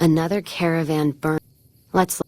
Another caravan burn. Let's...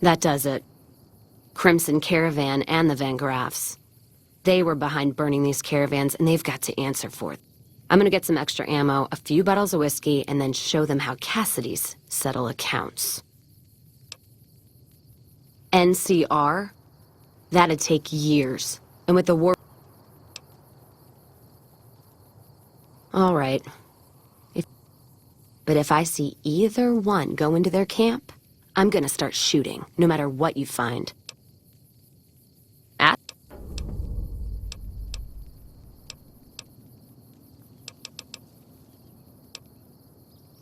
That does it. Crimson Caravan and the Van Graffs. They were behind burning these caravans, and they've got to answer for it. I'm gonna get some extra ammo, a few bottles of whiskey, and then show them how Cassidy's settle accounts. NCR? That'd take years. And with the war... All right. But if I see either one go into their camp, I'm gonna start shooting, no matter what you find.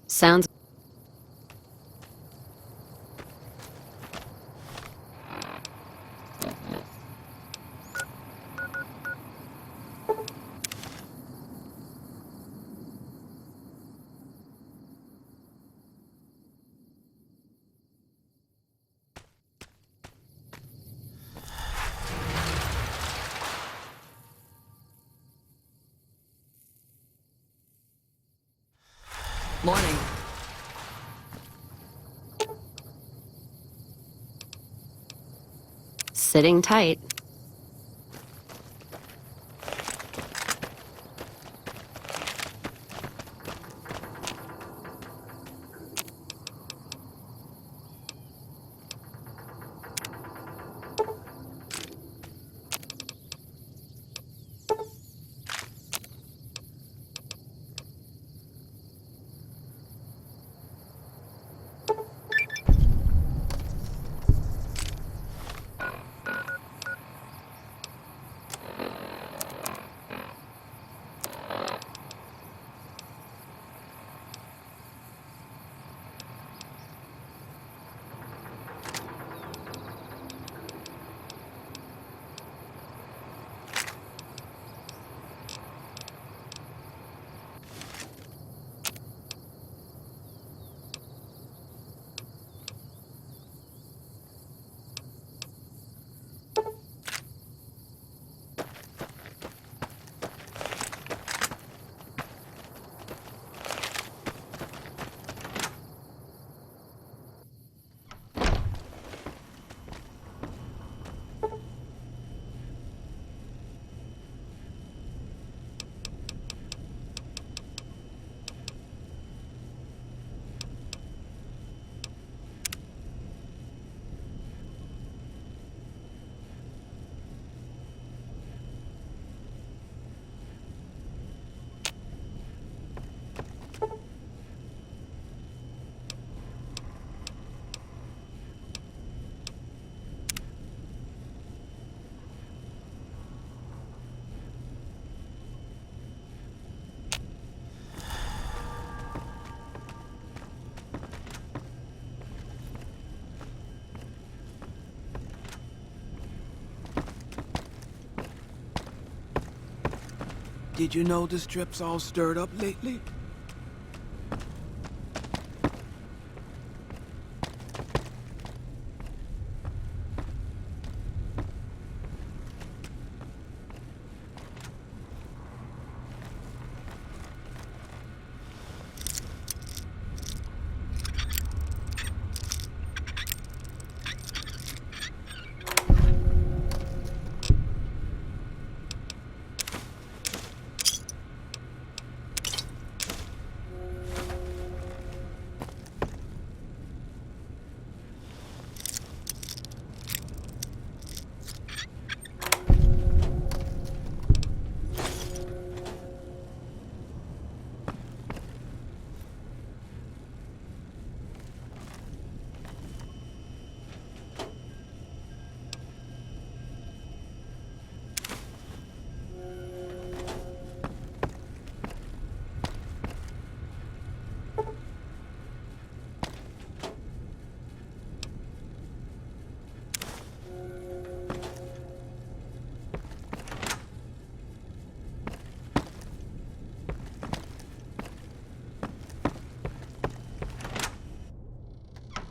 Sounds... Morning. sitting tight. Did you know the strip's all stirred up lately?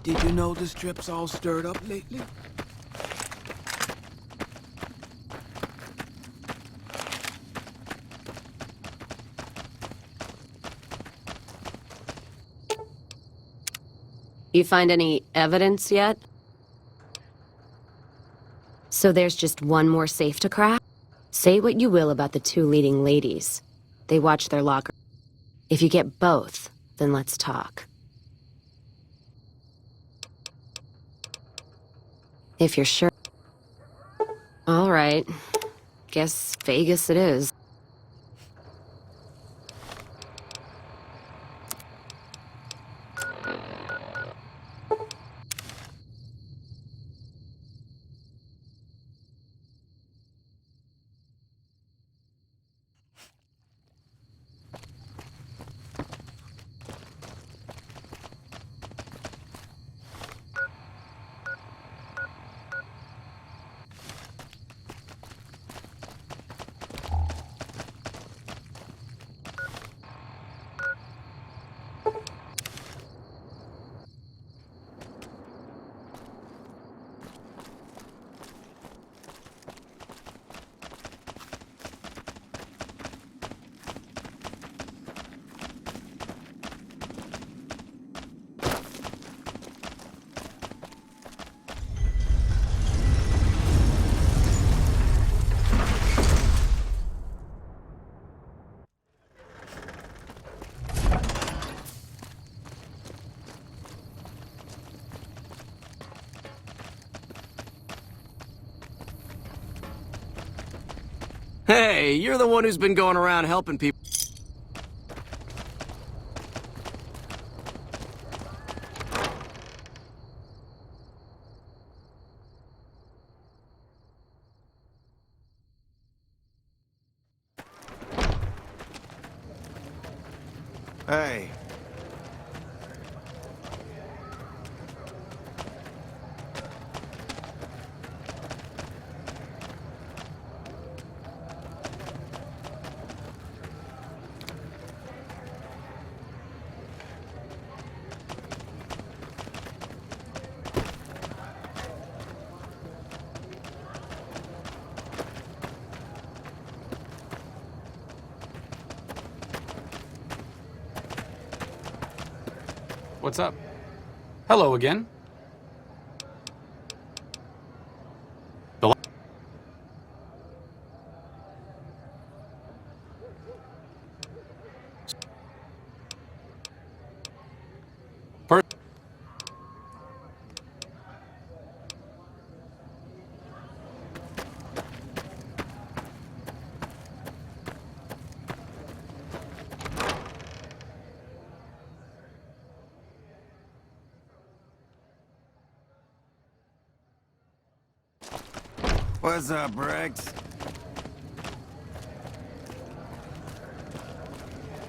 Did you know the strip's all stirred up lately? You find any evidence yet? So there's just one more safe to crack? Say what you will about the two leading ladies. They watch their locker. If you get both, then let's talk. If you're sure. All right. Guess Vegas it is. Hey, you're the one who's been going around helping people. Hey. What's up? Hello again. The first. What's up, Rex?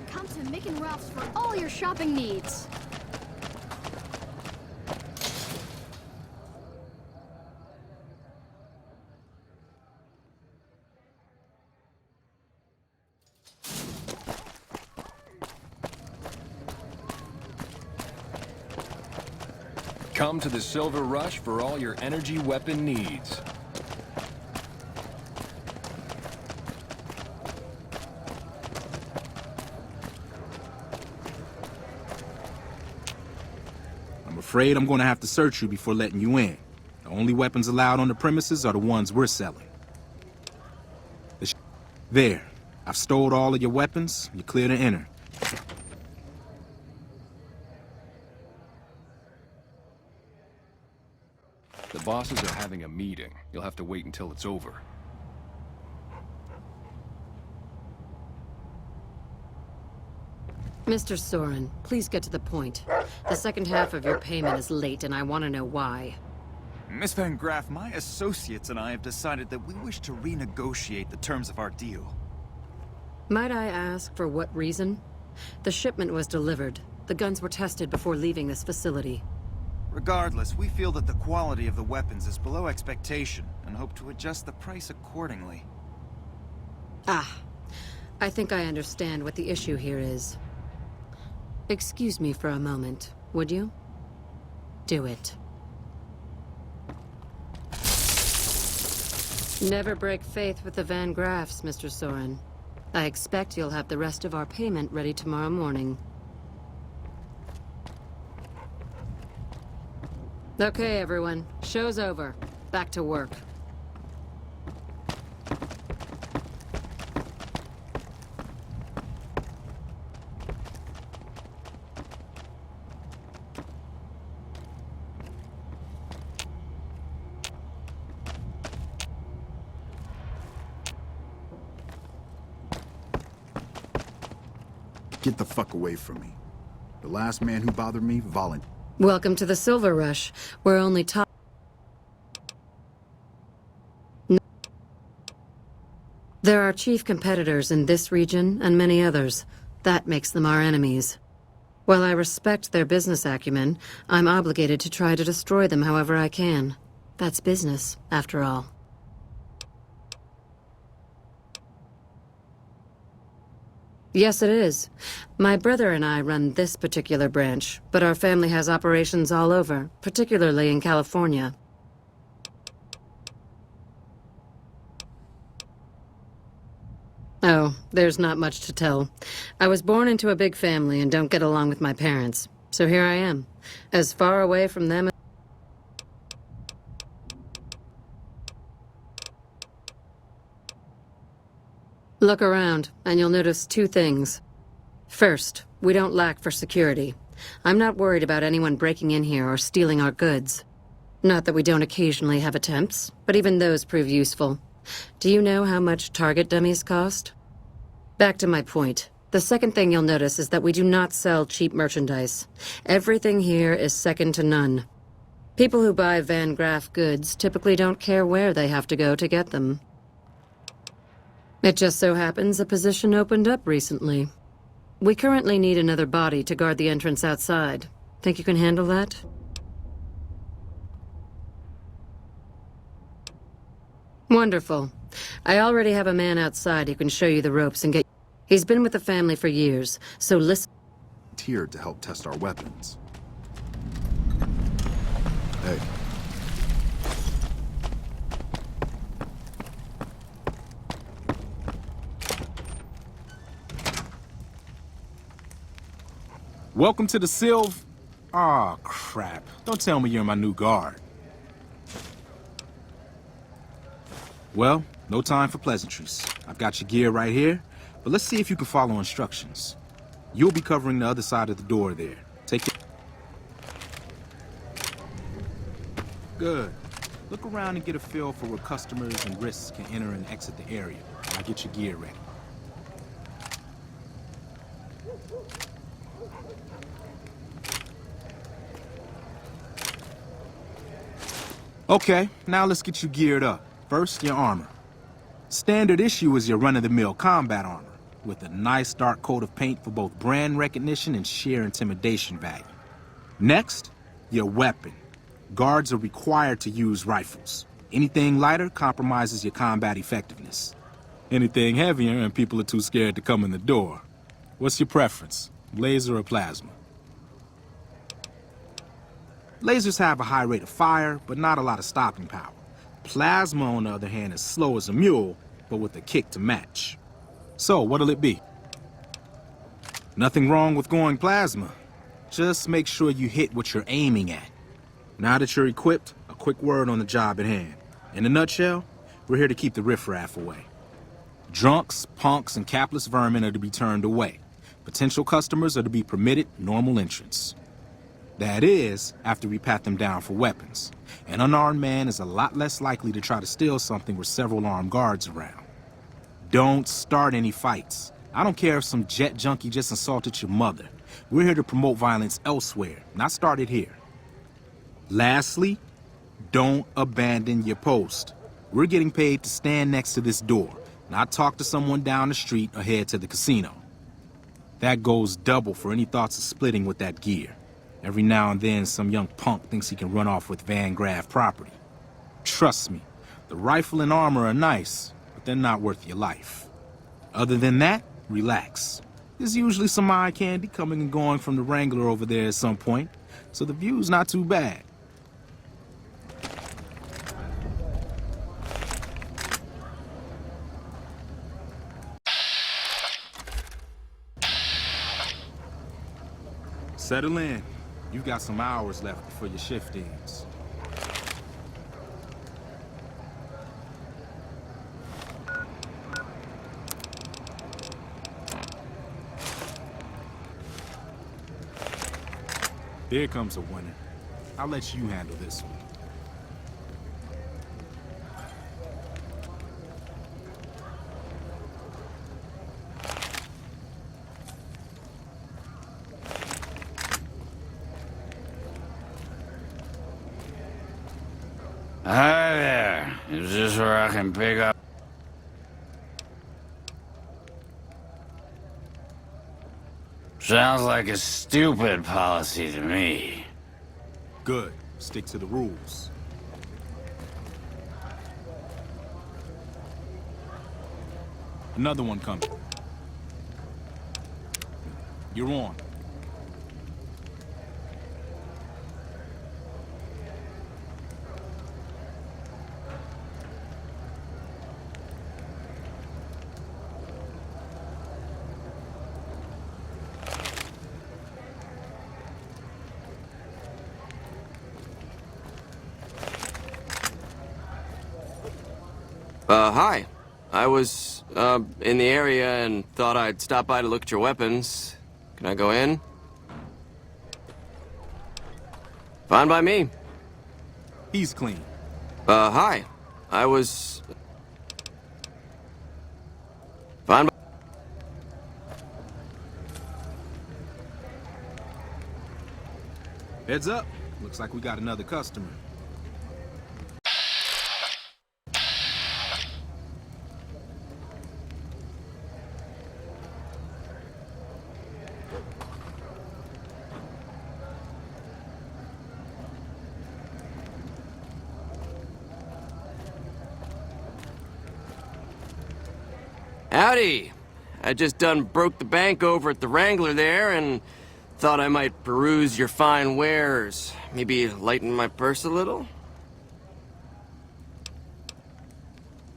Come to Mick and Ralph's for all your shopping needs. Come to the Silver Rush for all your energy weapon needs. I'm afraid I'm gonna have to search you before letting you in. The only weapons allowed on the premises are the ones we're selling. There. I've stowed all of your weapons. You're clear to enter. The bosses are having a meeting. You'll have to wait until it's over. Mr. Soren, please get to the point. The second half of your payment is late, and I want to know why. Miss Van Graff, my associates and I have decided that we wish to renegotiate the terms of our deal. Might I ask for what reason? The shipment was delivered. The guns were tested before leaving this facility. Regardless, we feel that the quality of the weapons is below expectation and hope to adjust the price accordingly. Ah, I think I understand what the issue here is. Excuse me for a moment, would you? Do it. Never break faith with the Van Graffs, Mr. Soren. I expect you'll have the rest of our payment ready tomorrow morning. Okay, everyone. Show's over. Back to work. Get the fuck away from me. The last man who bothered me volunteered. Welcome to the Silver Rush, where only top... There are chief competitors in this region and many others. That makes them our enemies. While I respect their business acumen, I'm obligated to try to destroy them however I can. That's business, after all. Yes, it is. My brother and I run this particular branch, but our family has operations all over, particularly in California. Oh, there's not much to tell. I was born into a big family and don't get along with my parents. So here I am, as far away from them as... Look around, and you'll notice two things. First, we don't lack for security. I'm not worried about anyone breaking in here or stealing our goods. Not that we don't occasionally have attempts, but even those prove useful. Do you know how much target dummies cost? Back to my point. The second thing you'll notice is that we do not sell cheap merchandise. Everything here is second to none. People who buy Van Graff goods typically don't care where they have to go to get them. It just so happens a position opened up recently. We currently need another body to guard the entrance outside. Think you can handle that? Wonderful. I already have a man outside who can show you the ropes and get... He's been with the family for years, so listen... Volunteered to help test our weapons. Hey. Welcome to the Sylv... Aw, crap. Don't tell me you're my new guard. Well, no time for pleasantries. I've got your gear right here, but let's see if you can follow instructions. You'll be covering the other side of the door there. Take it. Good. Look around and get a feel for where customers and risks can enter and exit the area while I get your gear ready. Okay, now let's get you geared up. First, your armor. Standard issue is your run-of-the-mill combat armor, with a nice dark coat of paint for both brand recognition and sheer intimidation value. Next, your weapon. Guards are required to use rifles. Anything lighter compromises your combat effectiveness. Anything heavier and people are too scared to come in the door. What's your preference, laser or plasma? Lasers have a high rate of fire, but not a lot of stopping power. Plasma, on the other hand, is slow as a mule, but with a kick to match. So, what'll it be? Nothing wrong with going plasma. Just make sure you hit what you're aiming at. Now that you're equipped, a quick word on the job at hand. In a nutshell, we're here to keep the riffraff away. Drunks, punks, and capless vermin are to be turned away. Potential customers are to be permitted normal entrance. That is, after we pat them down for weapons. An unarmed man is a lot less likely to try to steal something with several armed guards around. Don't start any fights. I don't care if some jet junkie just insulted your mother. We're here to promote violence elsewhere, not start it here. Lastly, don't abandon your post. We're getting paid to stand next to this door, not talk to someone down the street or head to the casino. That goes double for any thoughts of splitting with that gear. Every now and then, some young punk thinks he can run off with Van Graff property. Trust me, the rifle and armor are nice, but they're not worth your life. Other than that, relax. There's usually some eye candy coming and going from the Wrangler over there at some point, so the view's not too bad. Settle in. You've got some hours left before your shift ends. Here comes a winner. I'll let you handle this one. Hi there. Is this where I can pick up? Sounds like a stupid policy to me. Good. Stick to the rules. Another one coming. You're on. Hi. I was, in the area and thought I'd stop by to look at your weapons. Can I go in? Fine by me. He's clean. Hi. I was... Heads up. Looks like we got another customer. Howdy! I just done broke the bank over at the Wrangler there and thought I might peruse your fine wares. Maybe lighten my purse a little?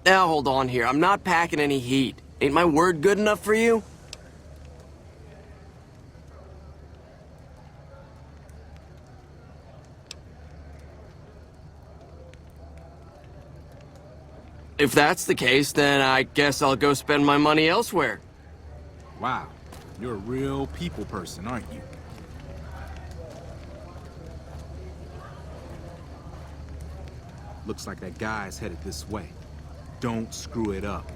Now hold on here, I'm not packing any heat. Ain't my word good enough for you? If that's the case, then I guess I'll go spend my money elsewhere. Wow, you're a real people person, aren't you? Looks like that guy's headed this way. Don't screw it up.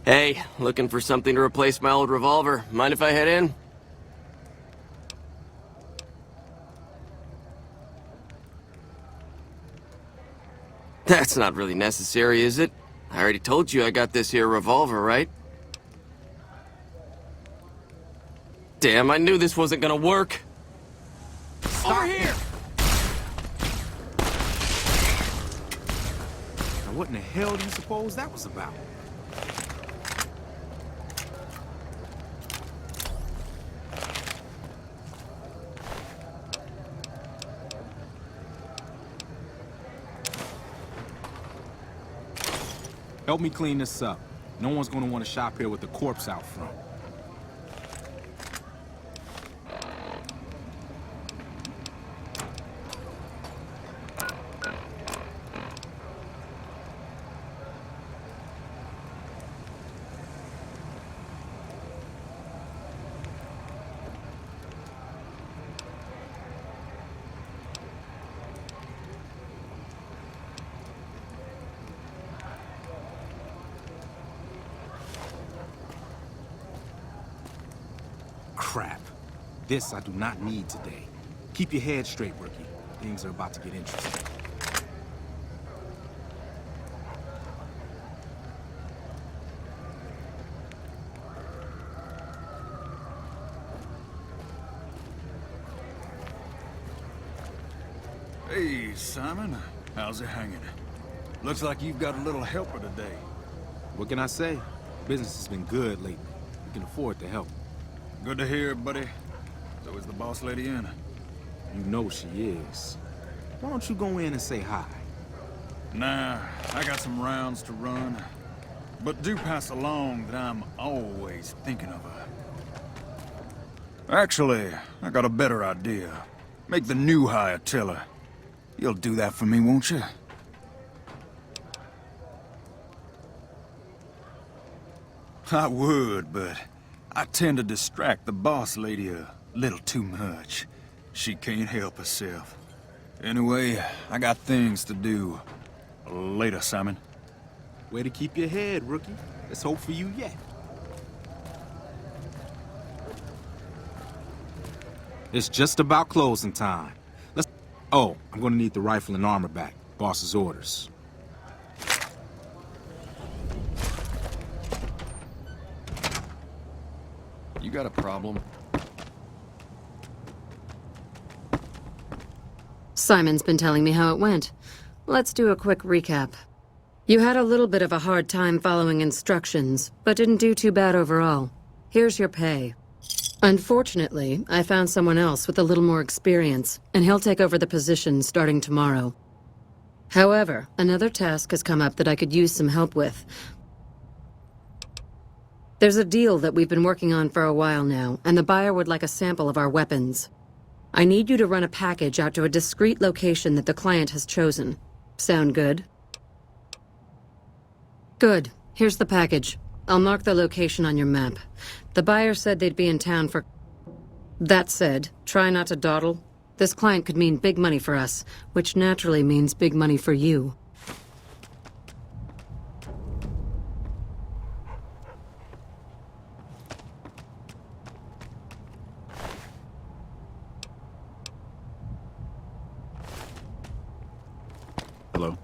Hey, looking for something to replace my old revolver. Mind if I head in? That's not really necessary, is it? I already told you I got this here revolver, right? Damn, I knew this wasn't gonna work. Over here! Now what in the hell do you suppose that was about? Help me clean this up. No one's gonna want to shop here with the corpse out front. Crap. This I do not need today. Keep your head straight, rookie. Things are about to get interesting. Hey, Simon. How's it hanging? Looks like you've got a little helper today. What can I say? Business has been good lately. We can afford to help. Good to hear, buddy. So is the boss lady in? You know she is. Why don't you go in and say hi? Nah, I got some rounds to run. But do pass along that I'm always thinking of her. Actually, I got a better idea. Make the new hire tell her. You'll do that for me, won't you? I would, but I tend to distract the boss lady a little too much. She can't help herself. Anyway, I got things to do. Later, Simon. Way to keep your head, rookie. Let's hope for you yet. It's just about closing time. Let's... Oh, I'm gonna need the rifle and armor back. Boss's orders. You got a problem? Simon's been telling me how it went. Let's do a quick recap. You had a little bit of a hard time following instructions, but didn't do too bad overall. Here's your pay. Unfortunately, I found someone else with a little more experience, and he'll take over the position starting tomorrow. However, another task has come up that I could use some help with. There's a deal that we've been working on for a while now, and the buyer would like a sample of our weapons. I need you to run a package out to a discrete location that the client has chosen. Sound good? Good. Here's the package. I'll mark the location on your map. The buyer said they'd be in town for... That said, try not to dawdle. This client could mean big money for us, which naturally means big money for you. Hello?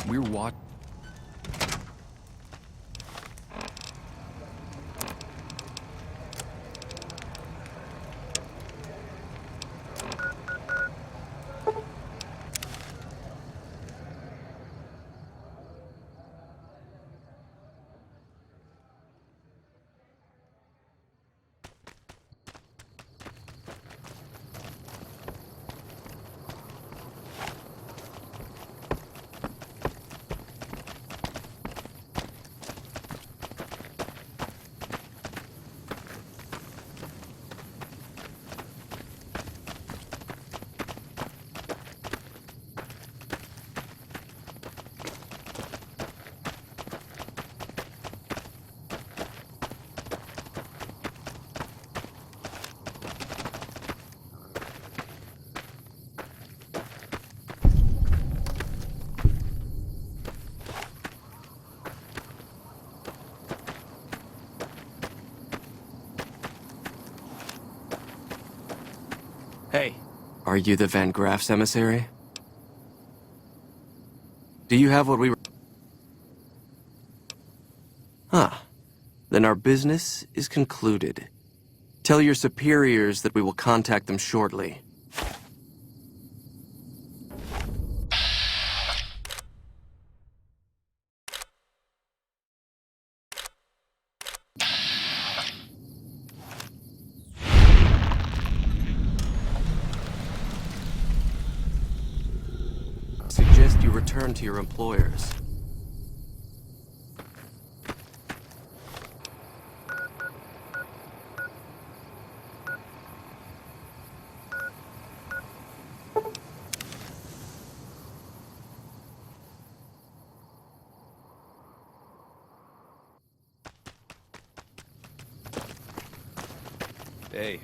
We're what? Hey, are you the Van Graff's emissary? Do you have what we were... Huh. Then our business is concluded. Tell your superiors that we will contact them shortly. Suggest you return to your employers. Hey.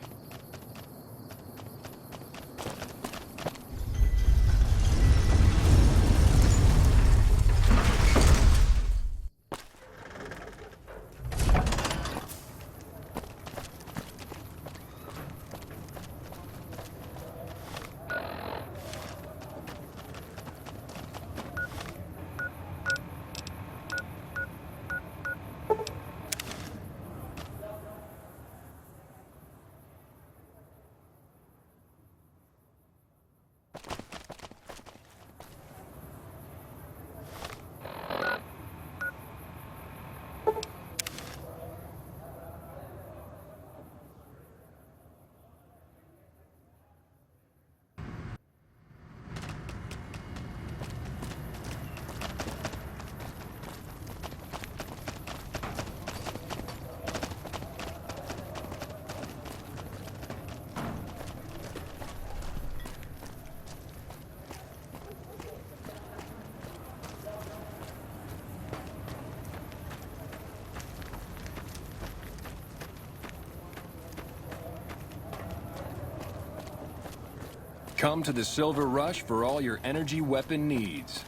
Come to the Silver Rush for all your energy weapon needs.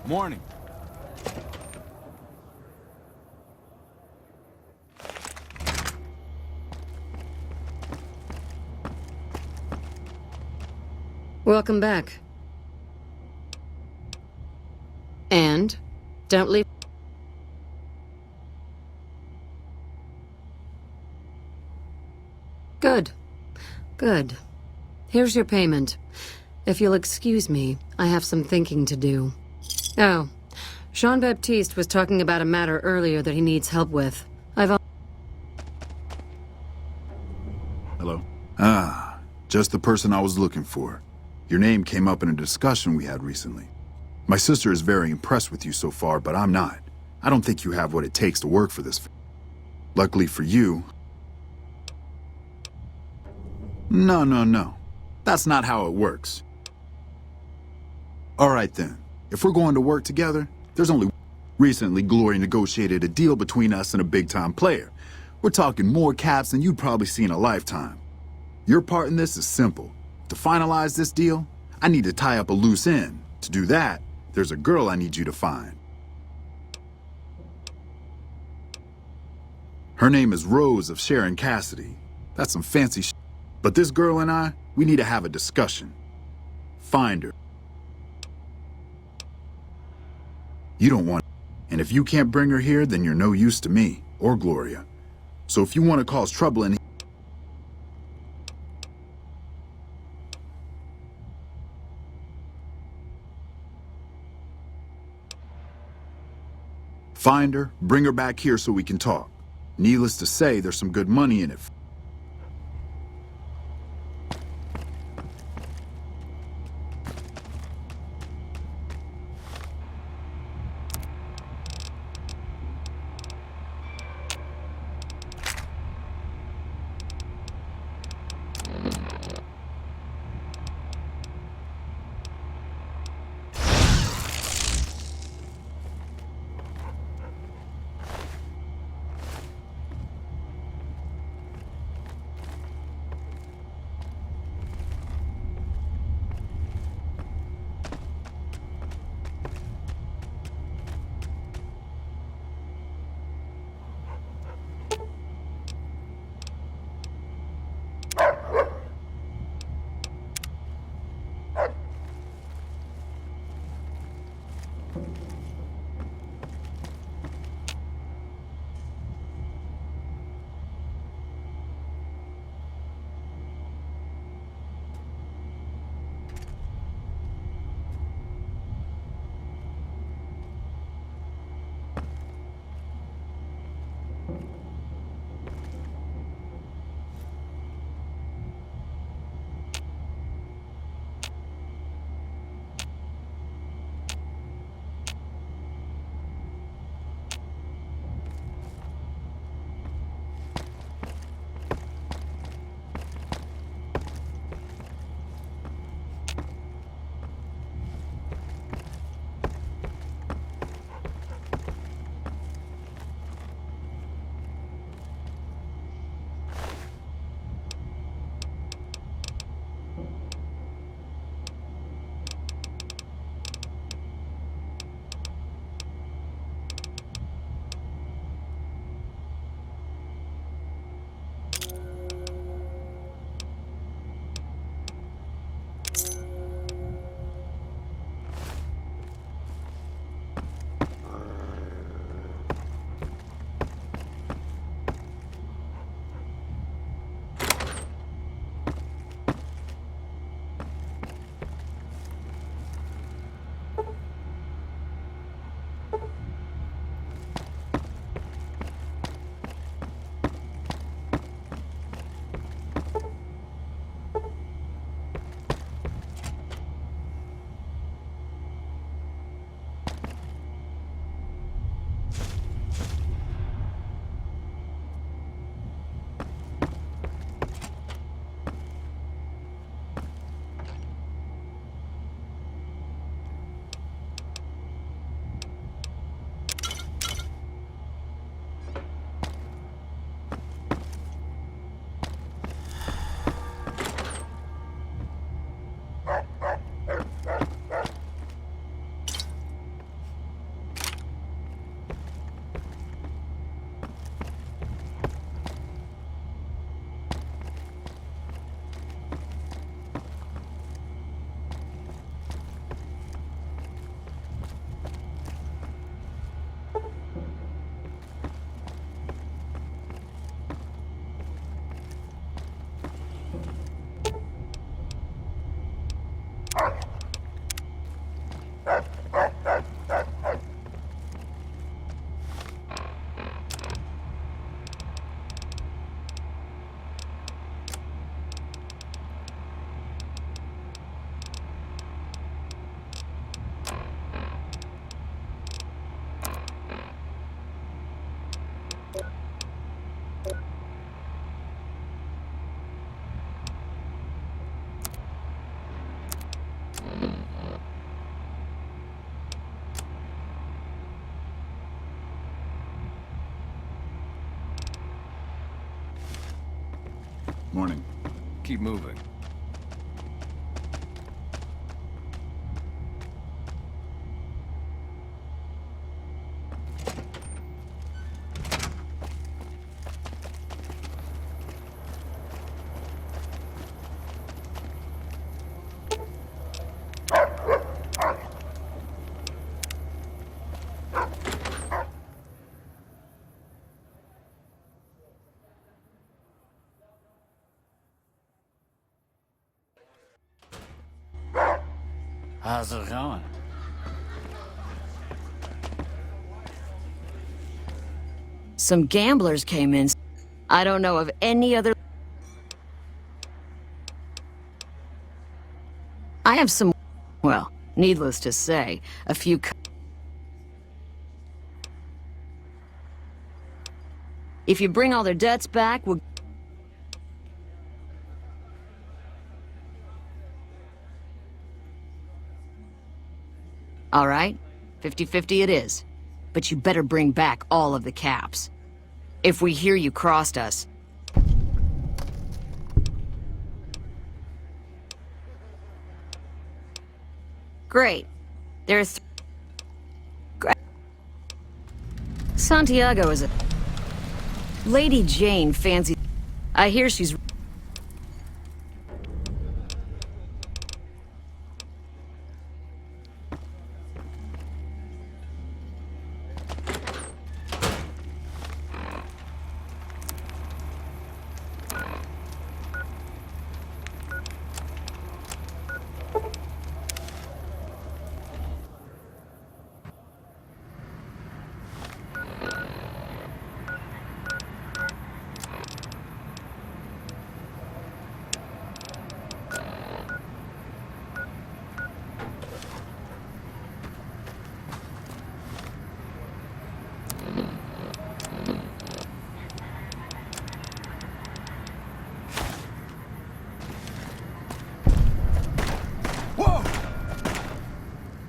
Morning. Welcome back. And don't leave. Good. Good. Here's your payment. If you'll excuse me, I have some thinking to do. Oh, Jean-Baptiste was talking about a matter earlier that he needs help with. Hello? Ah, just the person I was looking for. Your name came up in a discussion we had recently. My sister is very impressed with you so far, but I'm not. I don't think you have what it takes to work for this. Luckily for you... No. That's not how it works. All right then. If we're going to work together, there's only... Recently, Glory negotiated a deal between us and a big-time player. We're talking more caps than you'd probably see in a lifetime. Your part in this is simple. To finalize this deal, I need to tie up a loose end. To do that, there's a girl I need you to find. Her name is Rose of Sharon Cassidy. That's some fancy sh**. But this girl and I, we need to have a discussion. Find her. You don't want... And if you can't bring her here, then you're no use to me, or Gloria. So if you want to cause trouble in... Find her, bring her back here so we can talk. Needless to say, there's some good money in it. Morning. Keep moving. How's it going? Some gamblers came in. I don't know of any other... I have some... Well, needless to say, a few... If you bring all their debts back, we'll... All right, 50-50 it is. But you better bring back all of the caps. If we hear you crossed us... Great. There's... Santiago is a... Lady Jane fancies... I hear she's...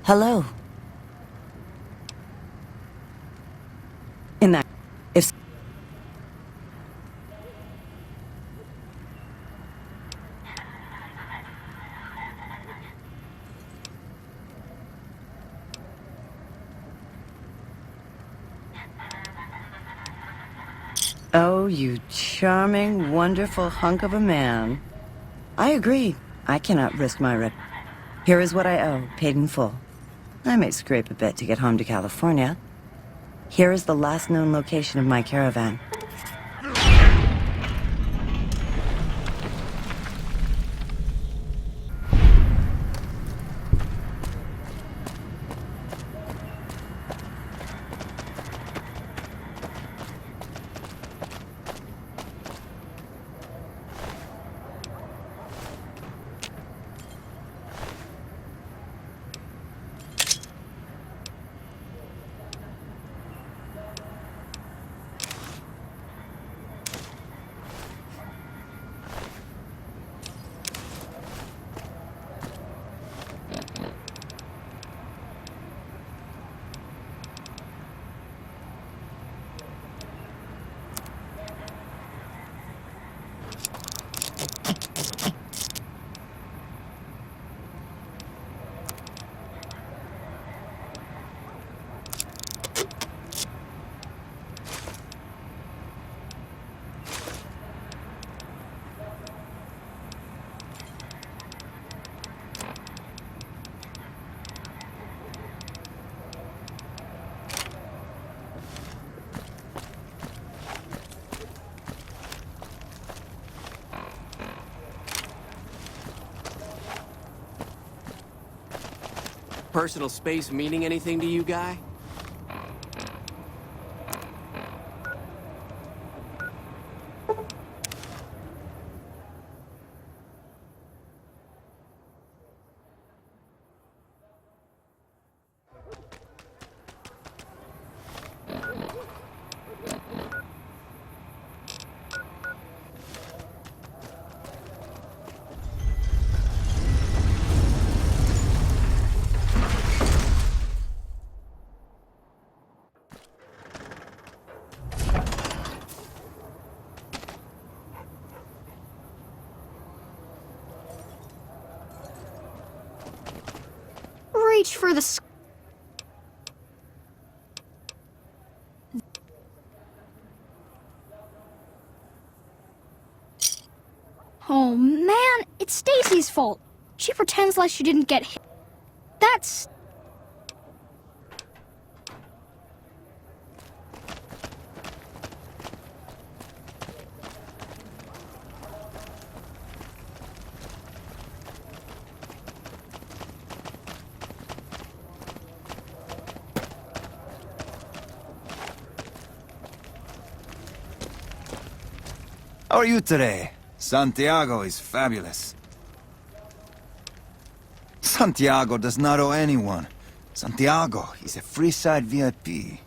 Hello. In that... If... Oh, you charming, wonderful hunk of a man. I agree. I cannot risk my rep. Here is what I owe, paid in full. I may scrape a bit to get home to California. Here is the last known location of my caravan. Personal space meaning anything to you, guy? reach for the Oh man, it's Stacy's fault. She pretends like she didn't get hit. That's... How are you today? Santiago is fabulous. Santiago does not owe anyone. Santiago is a free-side VIP.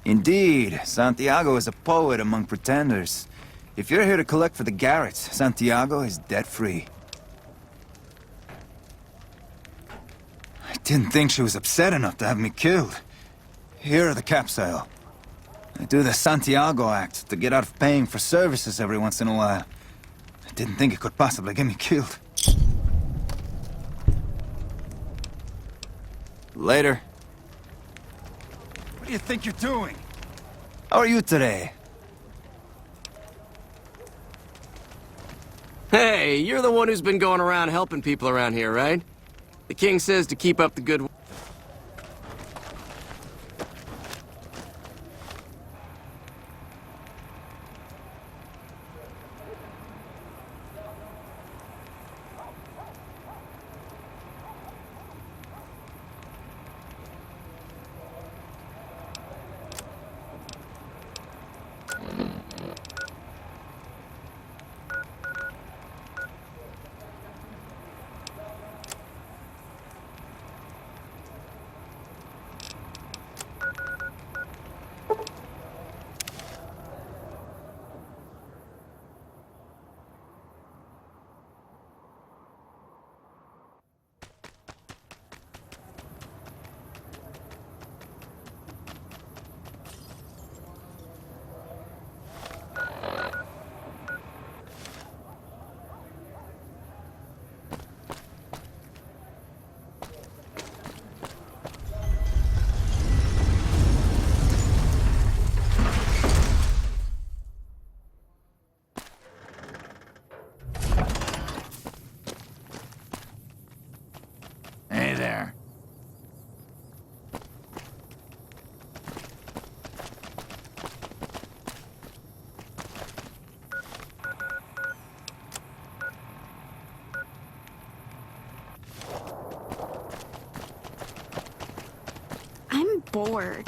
Indeed, Santiago is a poet among pretenders. If you're here to collect for the Garretts, Santiago is debt-free. I didn't think she was upset enough to have me killed. Here are the capsule. I do the Santiago act to get out of paying for services every once in a while. I didn't think it could possibly get me killed. Later. What do you think you're doing? How are you today? Hey, you're the one who's been going around helping people around here, right? The king says to keep up the good work. Hey there. I'm bored.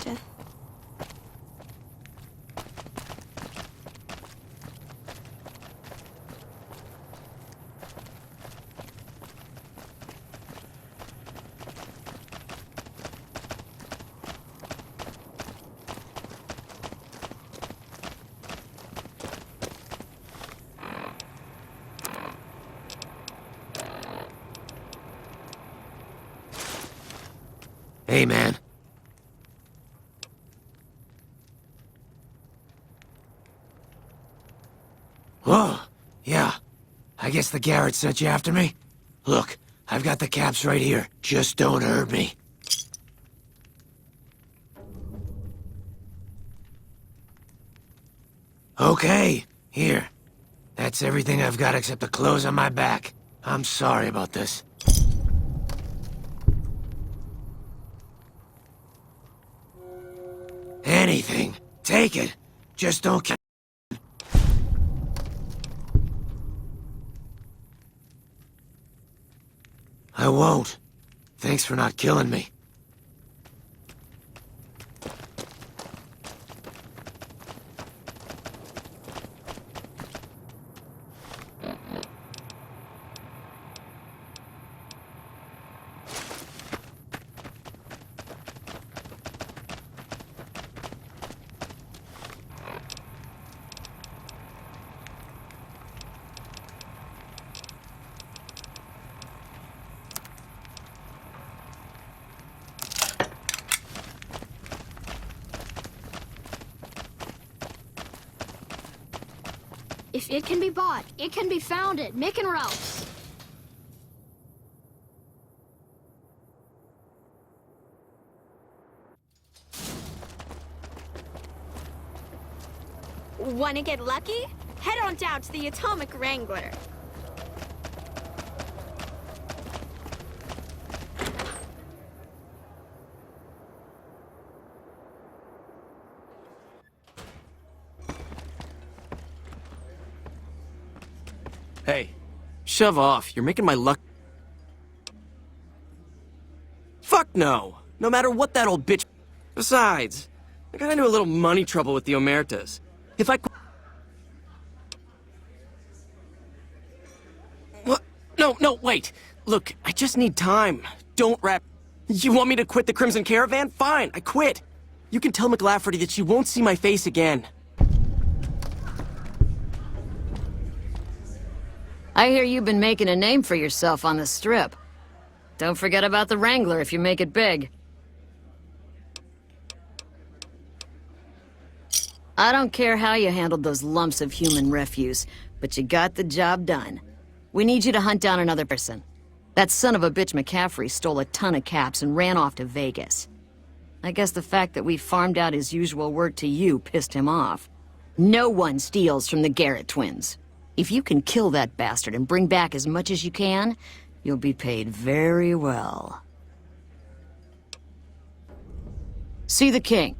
Hey, man. Whoa, yeah. I guess the Garrett sent you after me? Look, I've got the caps right here. Just don't hurt me. Okay, here. That's everything I've got except the clothes on my back. I'm sorry about this. Anything. Take it. Just don't kill. I won't. Thanks for not killing me. If it can be bought, it can be found at Mick and Ralph's. Want to get lucky? Head on down to the Atomic Wrangler. Hey, shove off. You're making my luck. Fuck no! No matter what that old bitch. Besides, I got into a little money trouble with the Omertas. If I. What? No, wait. Look, I just need time. Don't wrap. You want me to quit the Crimson Caravan? Fine, I quit. You can tell McLafferty that she won't see my face again. I hear you've been making a name for yourself on the Strip. Don't forget about the Wrangler if you make it big. I don't care how you handled those lumps of human refuse, but you got the job done. We need you to hunt down another person. That son of a bitch McCaffrey stole a ton of caps and ran off to Vegas. I guess the fact that we farmed out his usual work to you pissed him off. No one steals from the Garrett twins. If you can kill that bastard and bring back as much as you can, you'll be paid very well. See the king.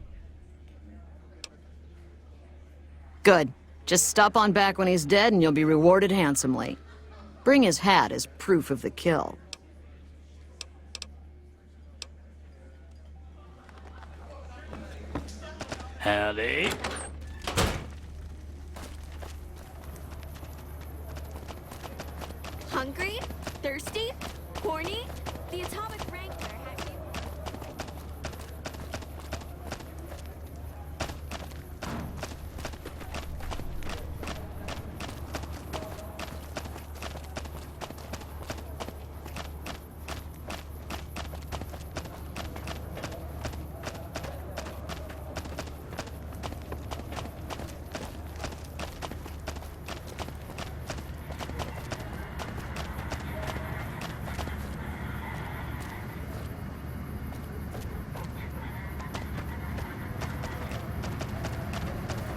Good. Just stop on back when he's dead and you'll be rewarded handsomely. Bring his hat as proof of the kill. Howdy. Hungry? Thirsty? Horny? The Atomic Wrangler has you.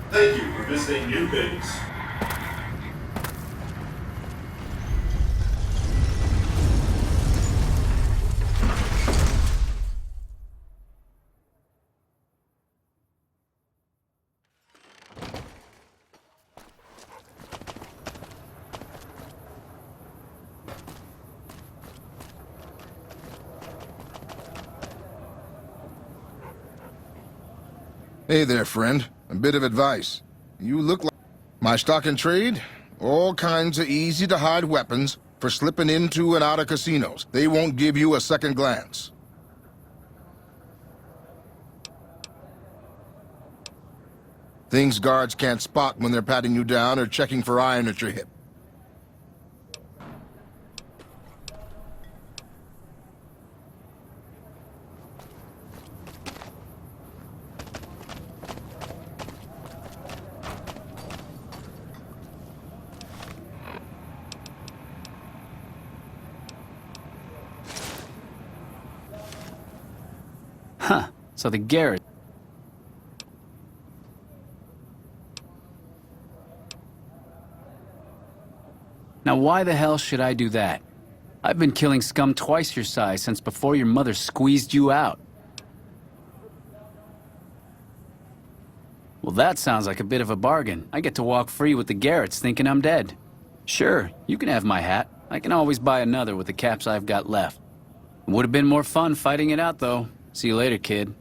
Thank you for visiting New Base. Hey there, friend. A bit of advice. You look like my stock and trade. All kinds of easy-to-hide weapons for slipping into and out of casinos. They won't give you a second glance. Things guards can't spot when they're patting you down or checking for iron at your hip. Huh. So the Garrett... Now why the hell should I do that? I've been killing scum twice your size since before your mother squeezed you out. Well, that sounds like a bit of a bargain. I get to walk free with the Garretts thinking I'm dead. Sure, you can have my hat. I can always buy another with the caps I've got left. Would have been more fun fighting it out, though. See you later, kid.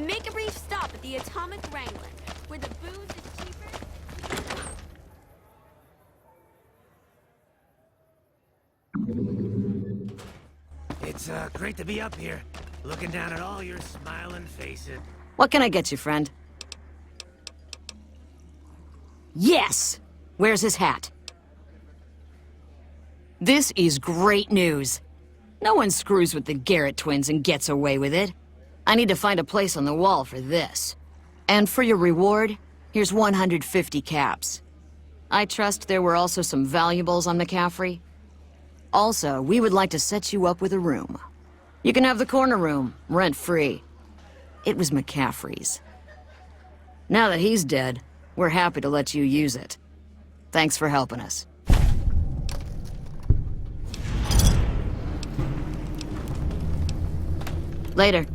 Make a brief stop at the Atomic Wrangler, where the booze is cheaper. It's great to be up here, looking down at all your smiling faces. What can I get you, friend? Yes! Where's his hat? This is great news. No one screws with the Garrett twins and gets away with it. I need to find a place on the wall for this. And for your reward, here's 150 caps. I trust there were also some valuables on McCaffrey. Also, we would like to set you up with a room. You can have the corner room, rent-free. It was McCaffrey's. Now that he's dead, we're happy to let you use it. Thanks for helping us. Later.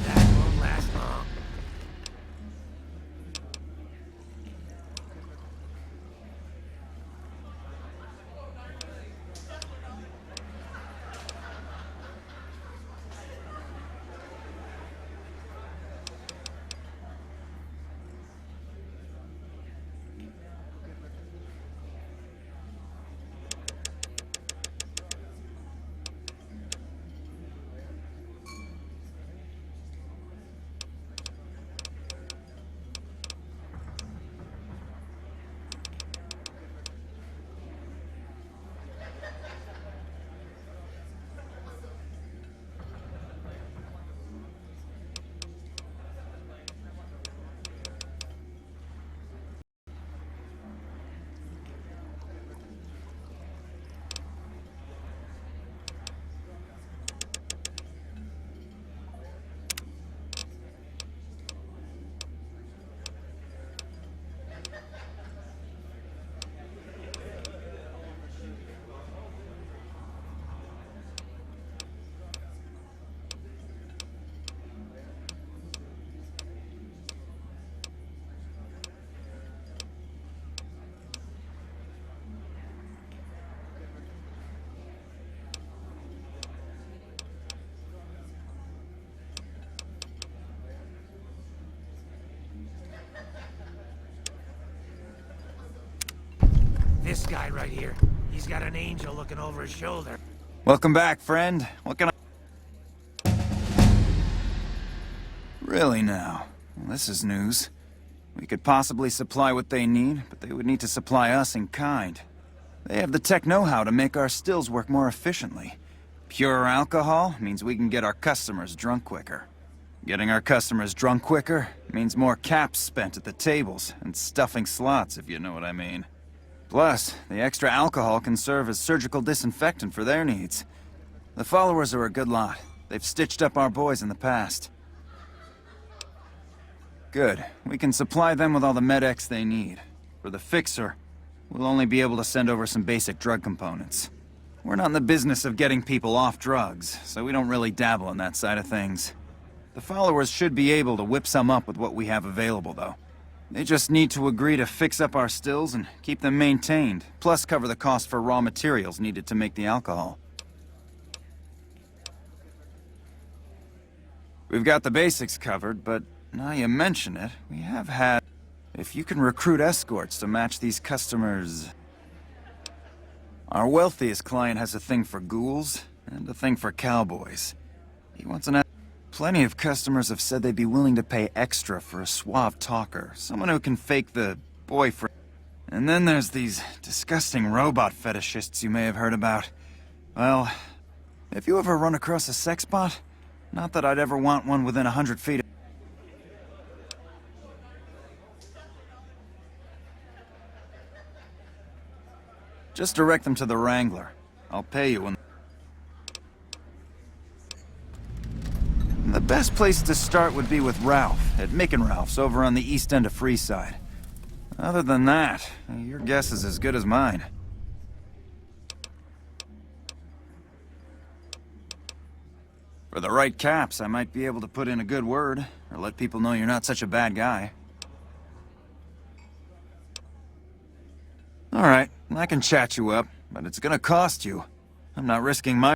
That won't last long. This guy right here, he's got an angel looking over his shoulder. Welcome back, friend. What can I... Really now? Well, this is news. We could possibly supply what they need, but they would need to supply us in kind. They have the tech know-how to make our stills work more efficiently. Pure alcohol means we can get our customers drunk quicker. Getting our customers drunk quicker means more caps spent at the tables and stuffing slots, if you know what I mean. Plus, the extra alcohol can serve as surgical disinfectant for their needs. The followers are a good lot. They've stitched up our boys in the past. Good. We can supply them with all the med-X they need. For the fixer, we'll only be able to send over some basic drug components. We're not in the business of getting people off drugs, so we don't really dabble in that side of things. The followers should be able to whip some up with what we have available, though. They just need to agree to fix up our stills and keep them maintained, plus cover the cost for raw materials needed to make the alcohol. We've got the basics covered, but now you mention it, we have had... If you can recruit escorts to match these customers... Our wealthiest client has a thing for ghouls and a thing for cowboys. He wants an... Plenty of customers have said they'd be willing to pay extra for a suave talker, someone who can fake the boyfriend. And then there's these disgusting robot fetishists you may have heard about. Well, if you ever run across a sex bot, not that I'd ever want one within 100 feet of... Just direct them to the Wrangler. I'll pay you when... The best place to start would be with Ralph, at Mick and Ralph's over on the east end of Freeside. Other than that, your guess is as good as mine. For the right caps, I might be able to put in a good word, or let people know you're not such a bad guy. Alright, I can chat you up, but it's gonna cost you. I'm not risking my...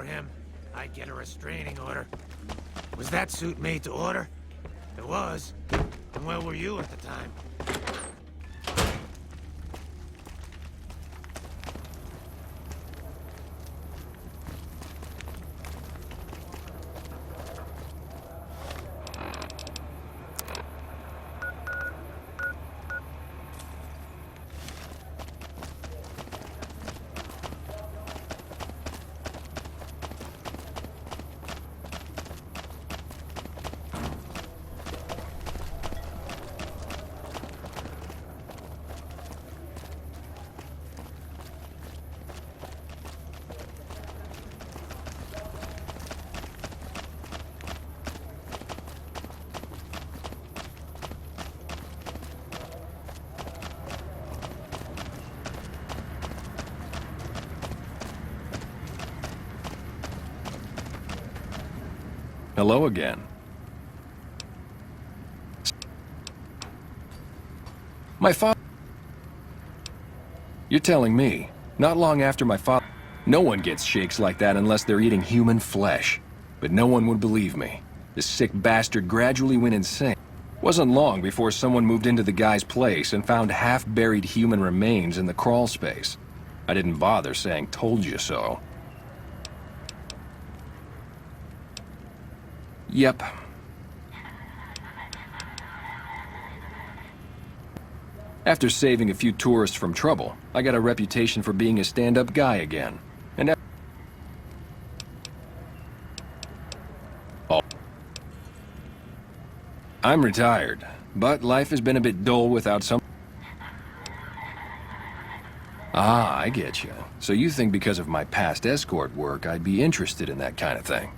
him, I'd get a restraining order. Was that suit made to order? It was. And where were you at the time? Hello again. My father... You're telling me, not long after my father... No one gets shakes like that unless they're eating human flesh. But no one would believe me. This sick bastard gradually went insane. Wasn't long before someone moved into the guy's place and found half-buried human remains in the crawl space. I didn't bother saying told you so. Yep. After saving a few tourists from trouble, I got a reputation for being a stand-up guy again. And oh. I'm retired, but life has been a bit dull without some... Ah, I get you. So you think because of my past escort work, I'd be interested in that kind of thing.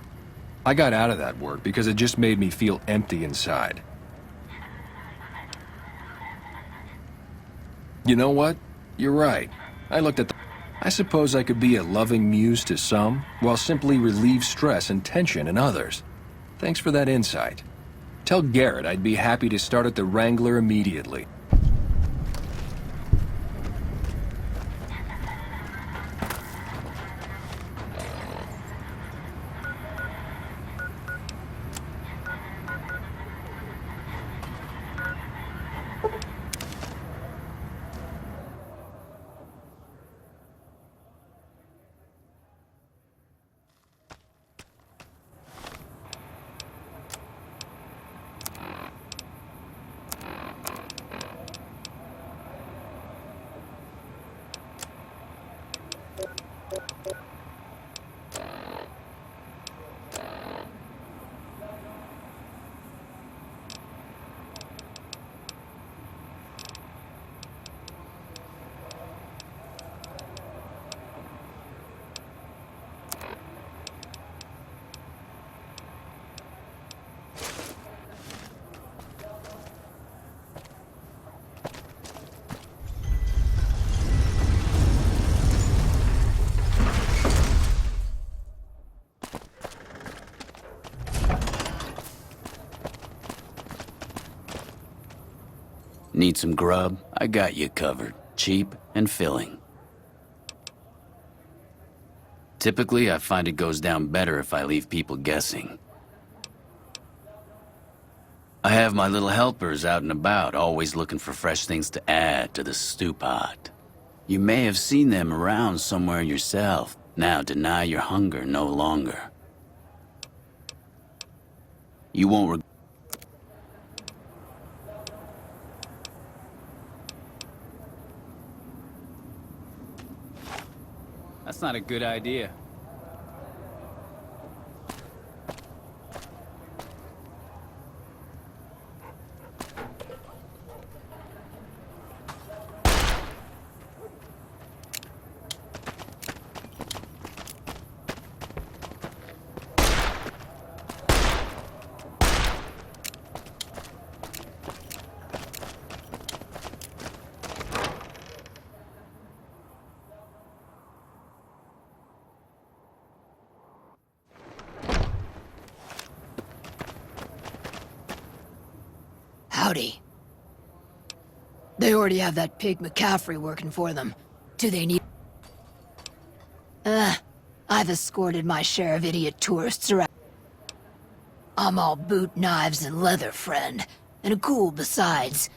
I got out of that work because it just made me feel empty inside. You know what? You're right. I looked at the... I suppose I could be a loving muse to some, while simply relieve stress and tension in others. Thanks for that insight. Tell Garrett I'd be happy to start at the Wrangler immediately. Need some grub? I got you covered. Cheap and filling. Typically, I find it goes down better if I leave people guessing. I have my little helpers out and about, always looking for fresh things to add to the stew pot. You may have seen them around somewhere yourself. Now deny your hunger no longer. You won't That's not a good idea. Howdy. They already have that pig McCaffrey working for them. Do they need... I I've escorted my share of idiot tourists around. I'm all boot, knives, and leather, friend. And a cool besides.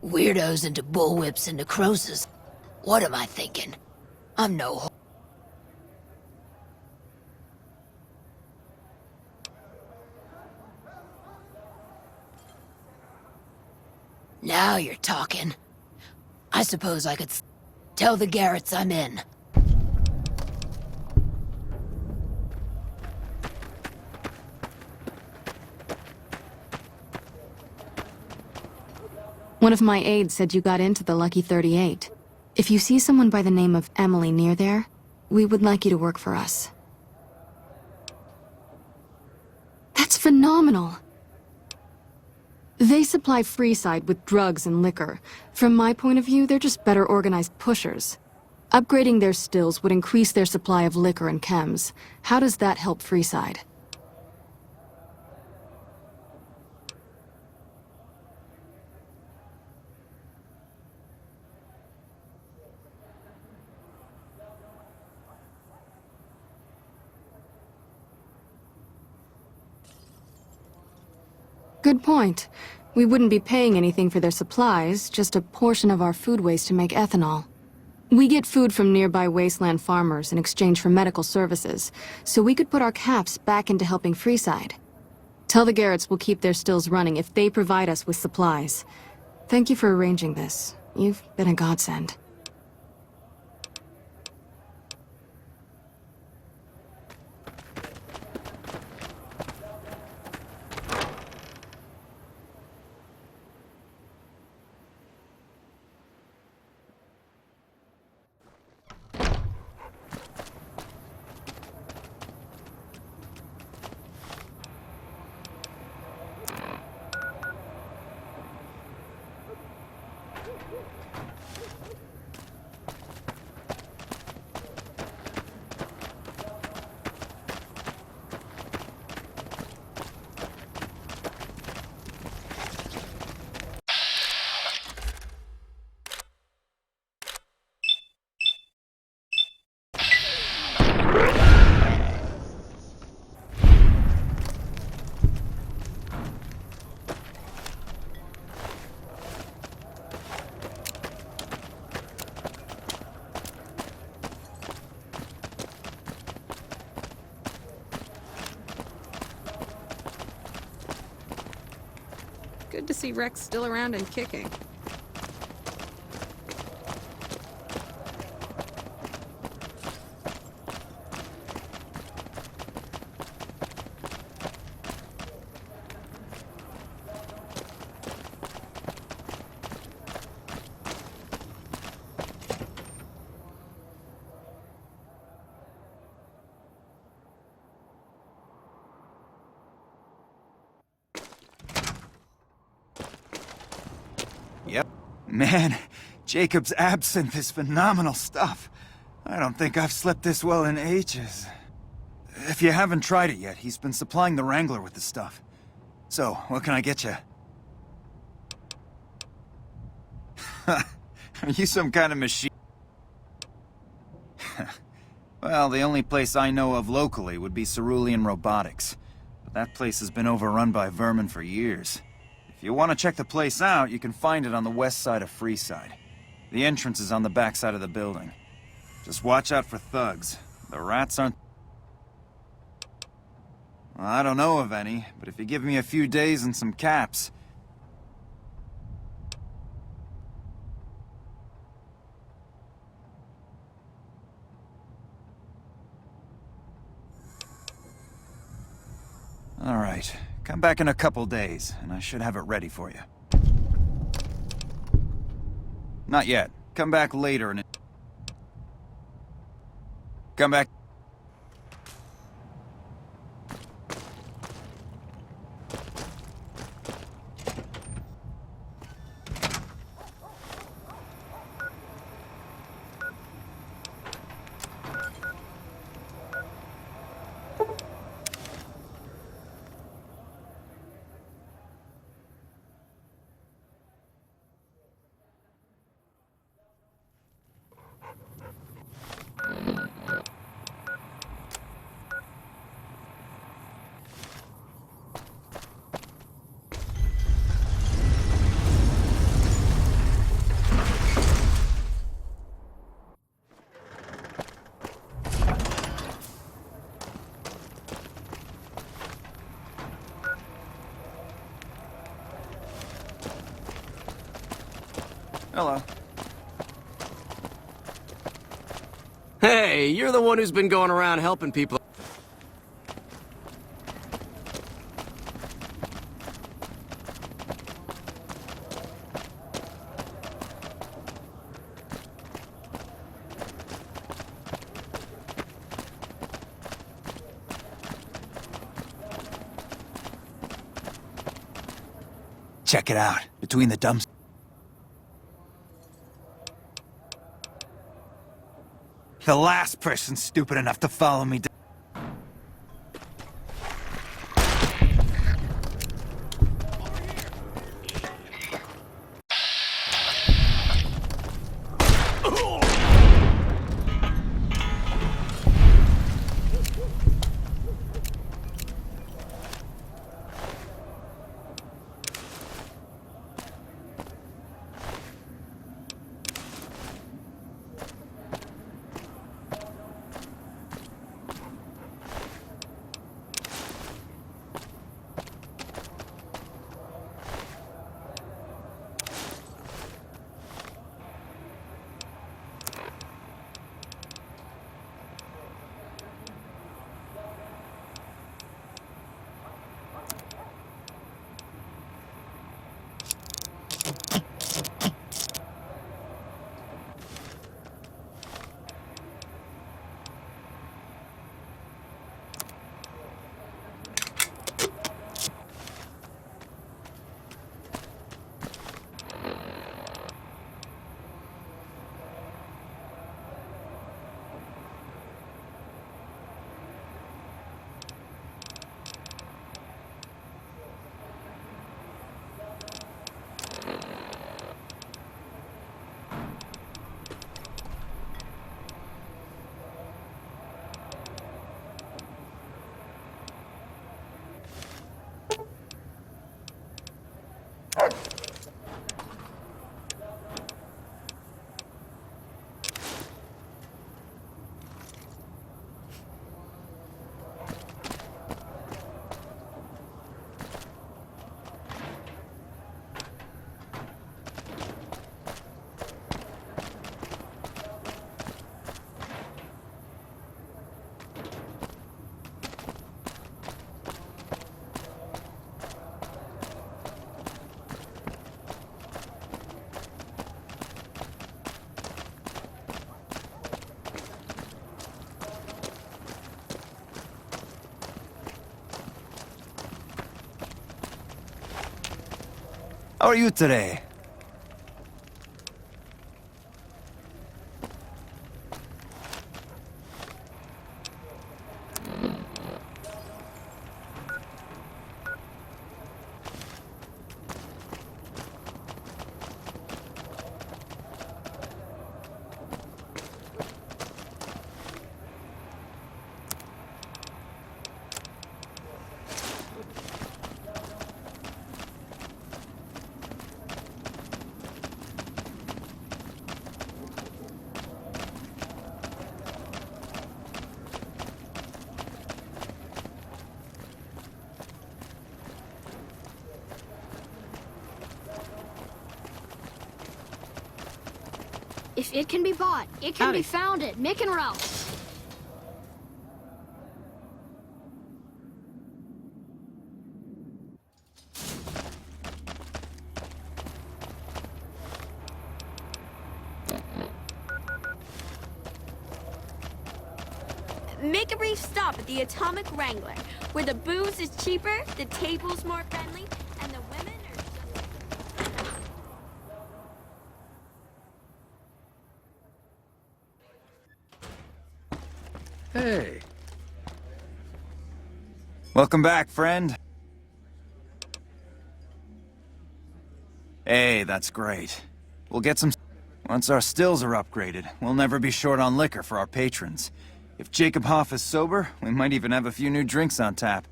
Weirdos into bullwhips and necrosis. What am I thinking? I'm no ho- Now you're talking. I suppose I could tell the Garretts I'm in. One of my aides said you got into the Lucky 38. If you see someone by the name of Emily near there, we would like you to work for us. That's phenomenal! They supply Freeside with drugs and liquor. From my point of view, they're just better organized pushers. Upgrading their stills would increase their supply of liquor and chems. How does that help Freeside? Good point. We wouldn't be paying anything for their supplies, just a portion of our food waste to make ethanol. We get food from nearby wasteland farmers in exchange for medical services, so we could put our caps back into helping Freeside. Tell the Garretts we'll keep their stills running if they provide us with supplies. Thank you for arranging this. You've been a godsend. Good to see Rex still around and kicking. Yep. Man, Jacob's absinthe is phenomenal stuff. I don't think I've slept this well in ages. If you haven't tried it yet, he's been supplying the Wrangler with the stuff. So, what can I get you? Are you some kind of machine? Well, the only place I know of locally would be Cerulean Robotics. But that place has been overrun by vermin for years. If you want to check the place out, you can find it on the west side of Freeside. The entrance is on the back side of the building. Just watch out for thugs. The rats aren't... Well, I don't know of any, but if you give me a few days and some caps... All right. Come back in a couple days, and I should have it ready for you. Not yet. Come back later and... Come back... Hello. Hey, you're the one who's been going around helping people. Check it out. Between the dumps. The last person stupid enough to follow me. How are you today? If it can be bought, it can be found at Mick and Ralph's. Make a brief stop at the Atomic Wrangler, where the booze is cheaper, the table's more friendly, and the women are just... Hey. Welcome back, friend. Hey, that's great. We'll get some... Once our stills are upgraded, we'll never be short on liquor for our patrons. If Jacob Hoff is sober, we might even have a few new drinks on tap.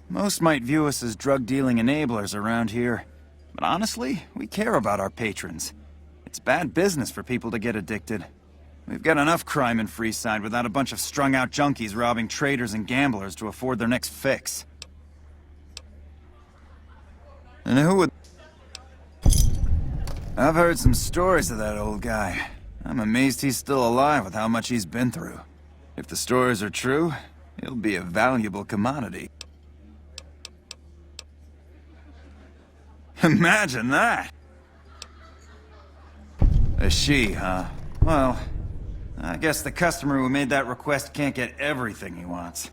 Most might view us as drug-dealing enablers around here. But honestly, we care about our patrons. It's bad business for people to get addicted. We've got enough crime in Freeside without a bunch of strung-out junkies robbing traders and gamblers to afford their next fix. And who would... I've heard some stories of that old guy. I'm amazed he's still alive with how much he's been through. If the stories are true, he'll be a valuable commodity. Imagine that! A she, huh? Well, I guess the customer who made that request can't get everything he wants.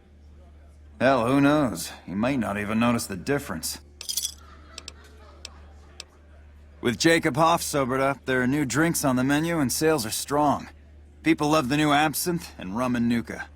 Hell, who knows? He might not even notice the difference. With Jacob Hoff sobered up, there are new drinks on the menu and sales are strong. People love the new absinthe and rum and nuka.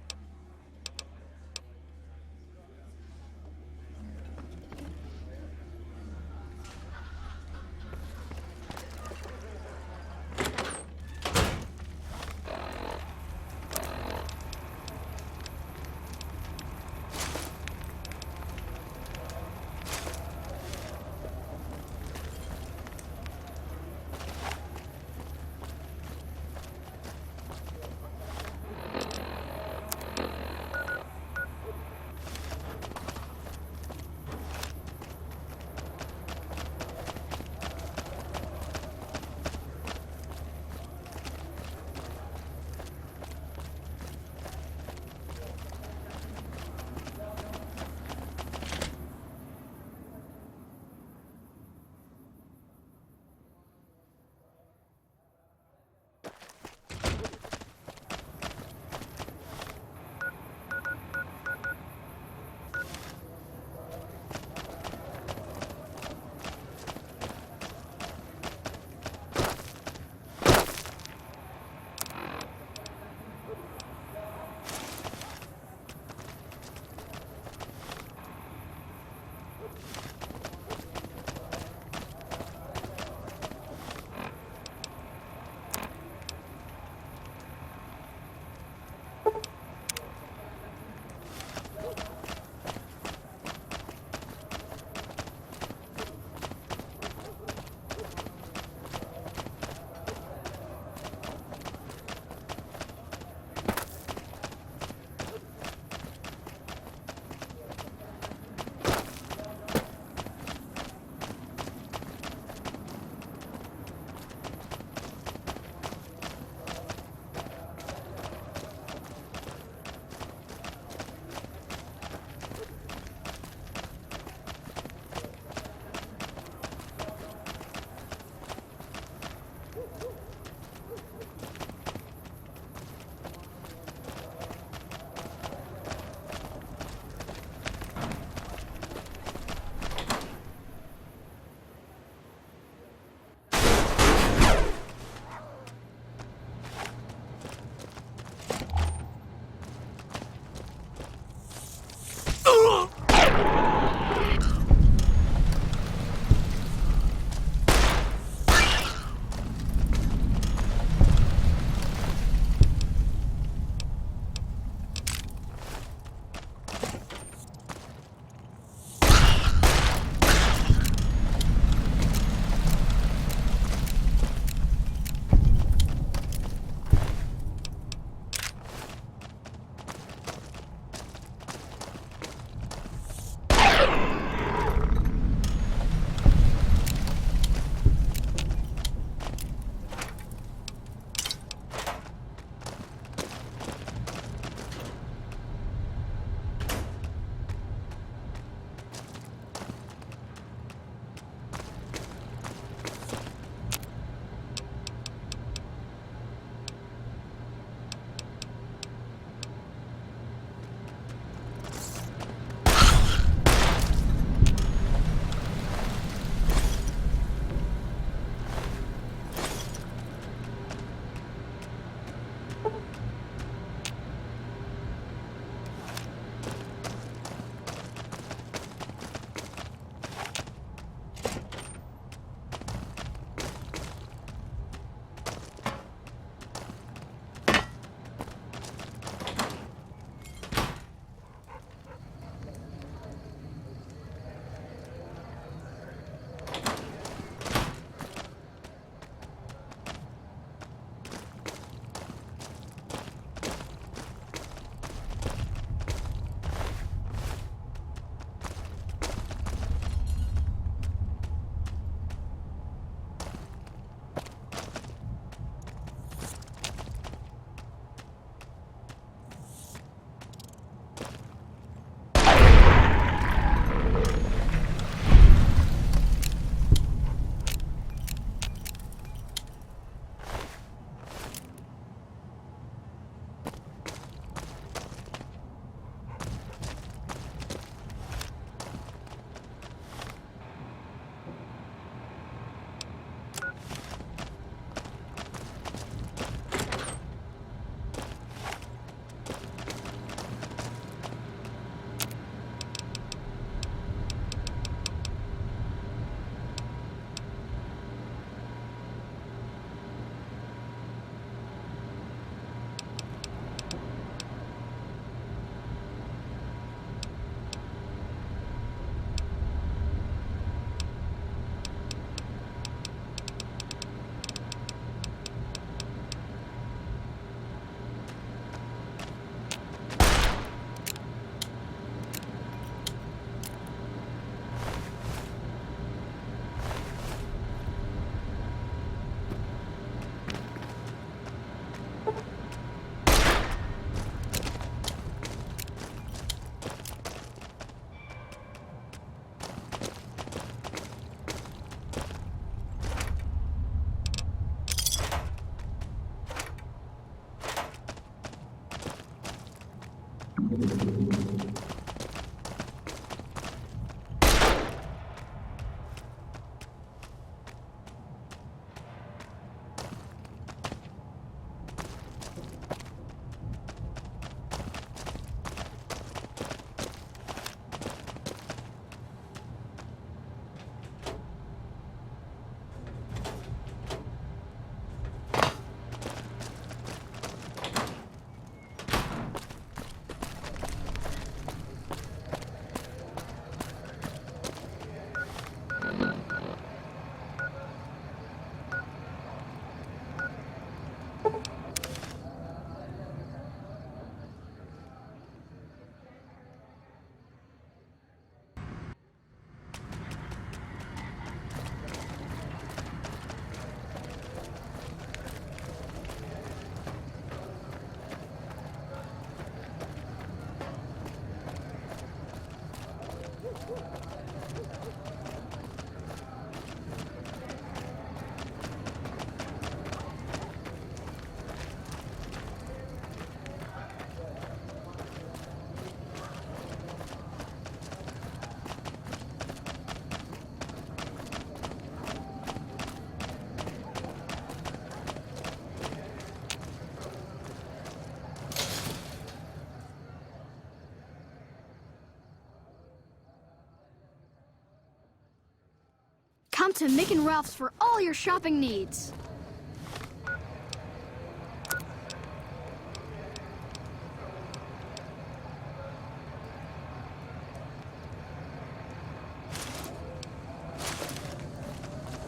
Come to Mick and Ralph's for all your shopping needs.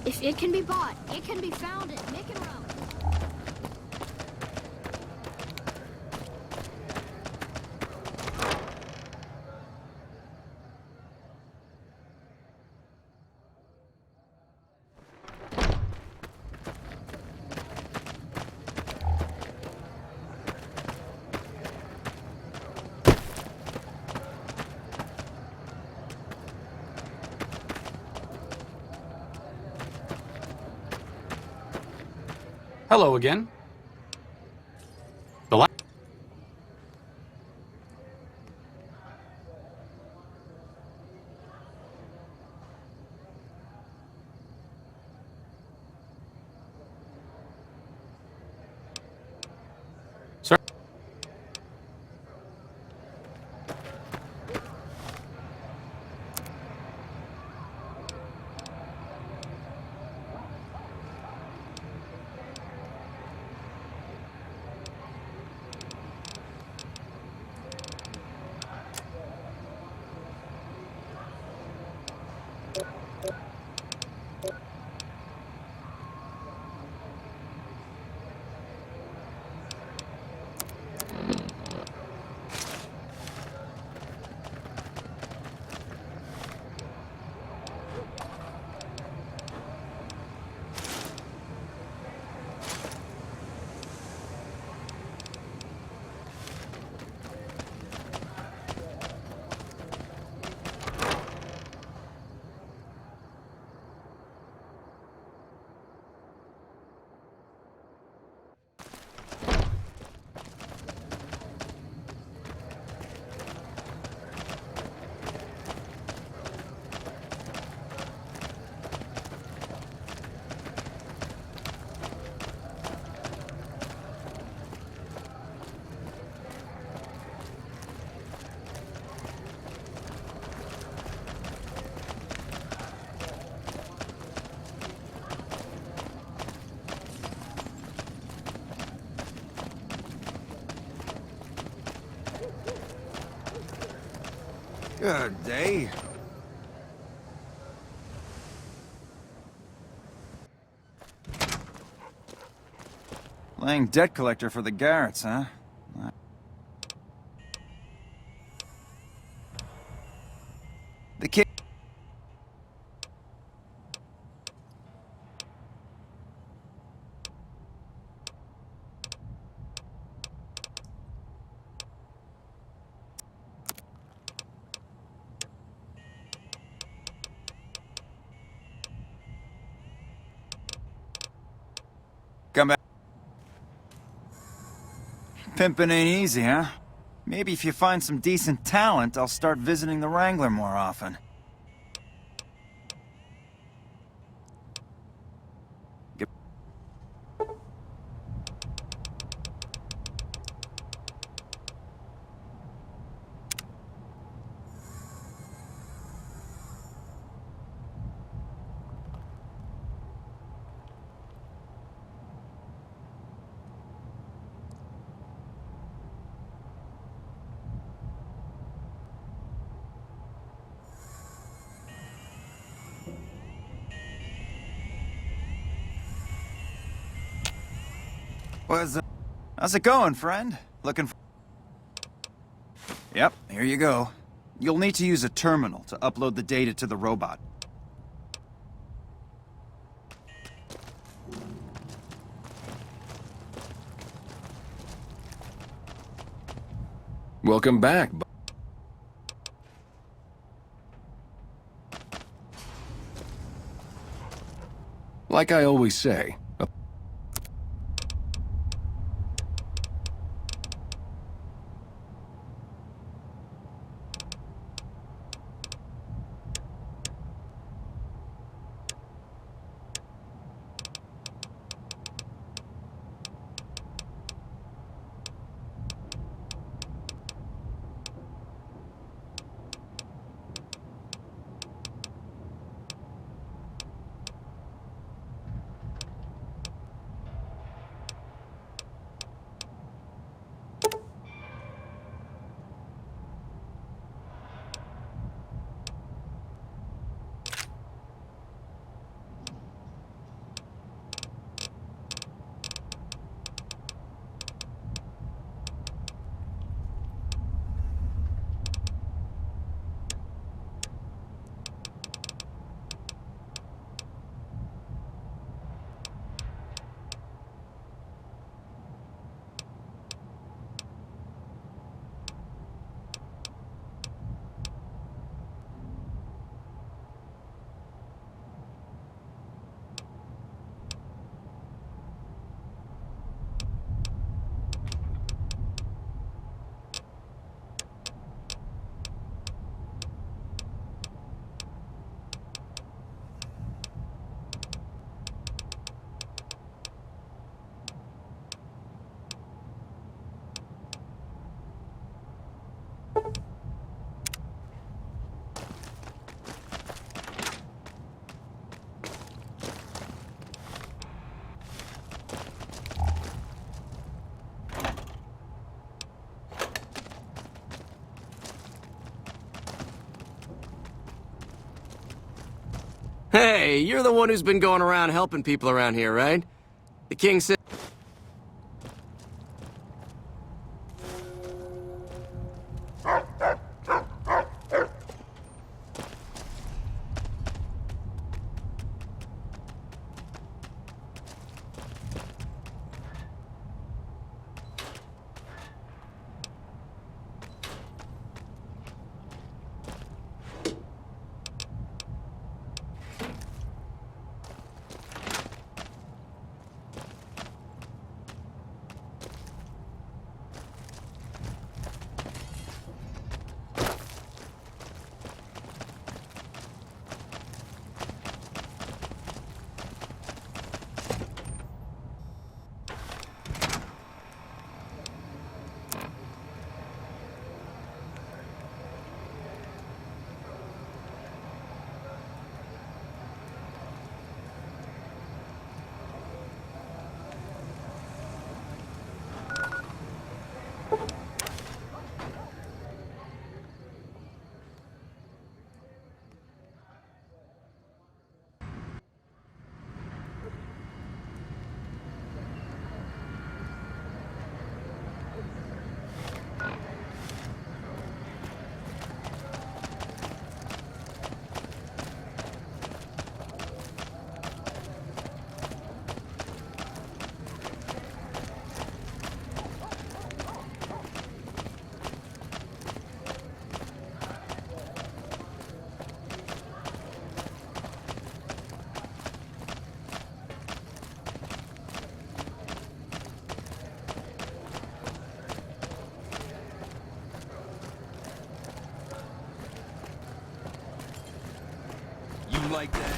If it can be bought, it can be found at Mick and Ralph's. Hello again. The Sir. Good day. Playing debt collector for the Garretts, huh? The kid... Come back. Pimping ain't easy, huh? Maybe if you find some decent talent, I'll start visiting the Wrangler more often. How's it going, friend? Looking for... Yep, here you go. You'll need to use a terminal to upload the data to the robot. Welcome back. Like I always say, Hey, you're the one who's been going around helping people around here, right? The king said... like that?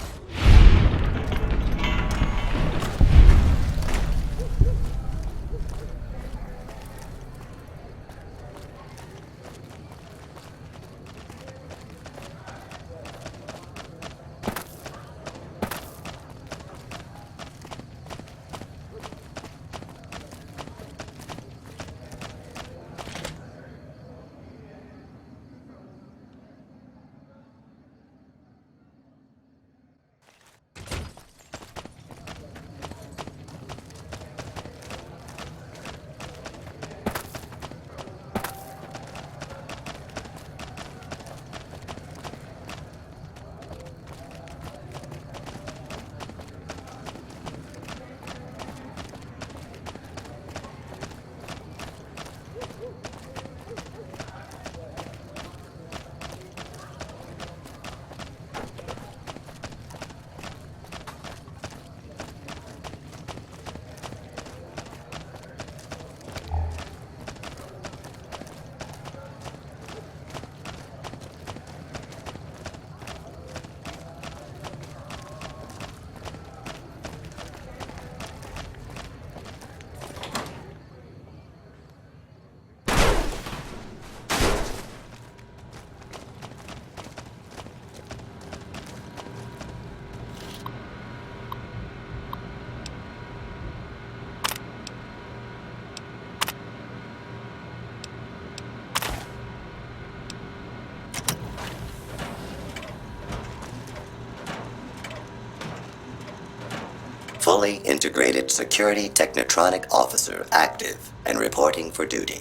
Fully integrated security technotronic officer active and reporting for duty.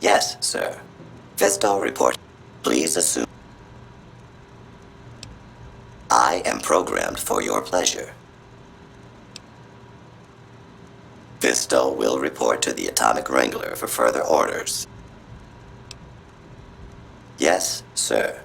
Yes, sir. Fisto report. Please assume. I am programmed for your pleasure. Fisto will report to the Atomic Wrangler for further orders. Yes, sir.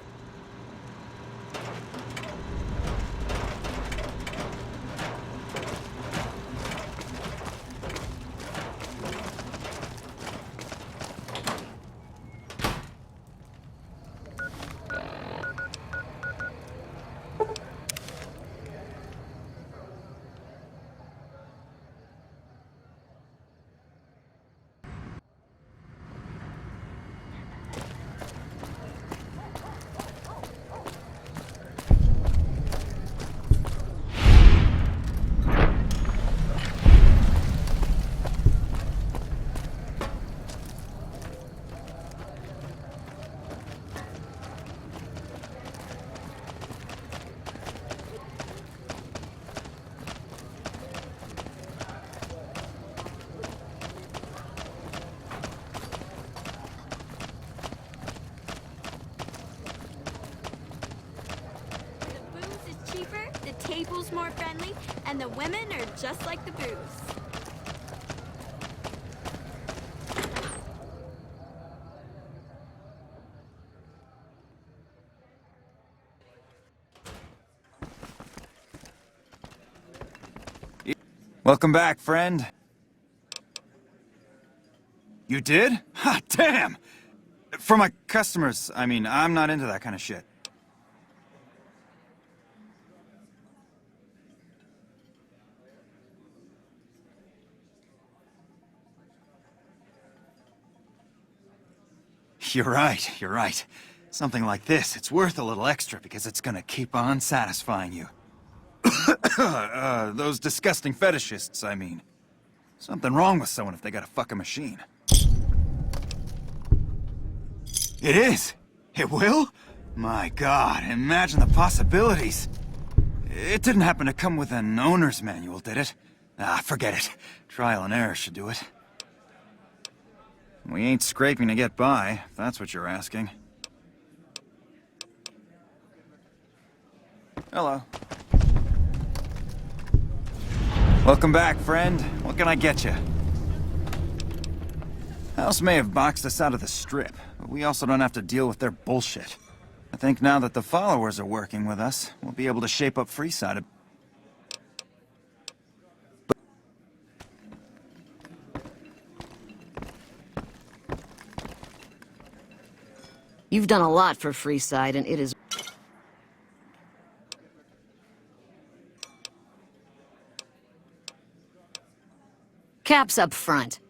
The table's more friendly, and the women are just like the booze. Welcome back, friend. You did? Ha, damn! For my customers, I mean, I'm not into that kind of shit. You're right. Something like this, it's worth a little extra because it's gonna keep on satisfying you. Those disgusting fetishists, I mean. Something wrong with someone if they got a fucking machine. It is! It will? My God, imagine the possibilities. It didn't happen to come with an owner's manual, did it? Ah, forget it. Trial and error should do it. We ain't scraping to get by, if that's what you're asking. Hello. Welcome back, friend. What can I get you? House may have boxed us out of the Strip, but we also don't have to deal with their bullshit. I think now that the followers are working with us, we'll be able to shape up Freeside a... You've done a lot for Freeside, and it is Caps up front.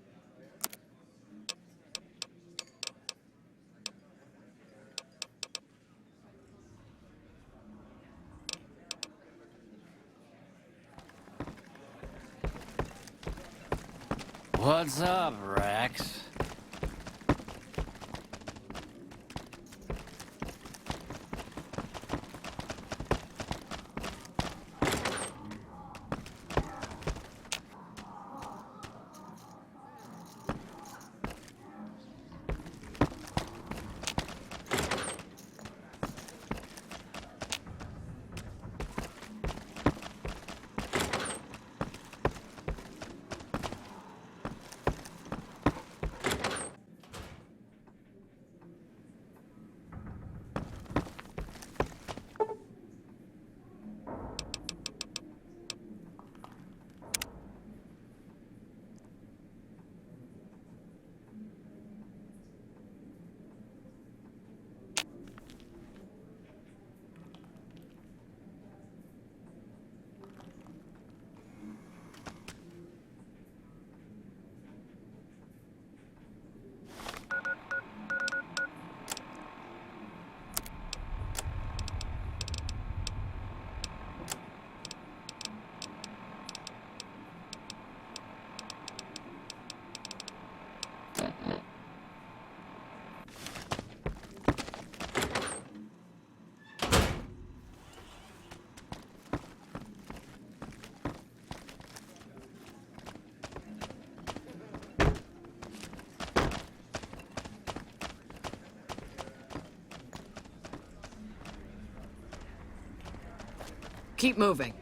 What's up, Rex? Keep moving.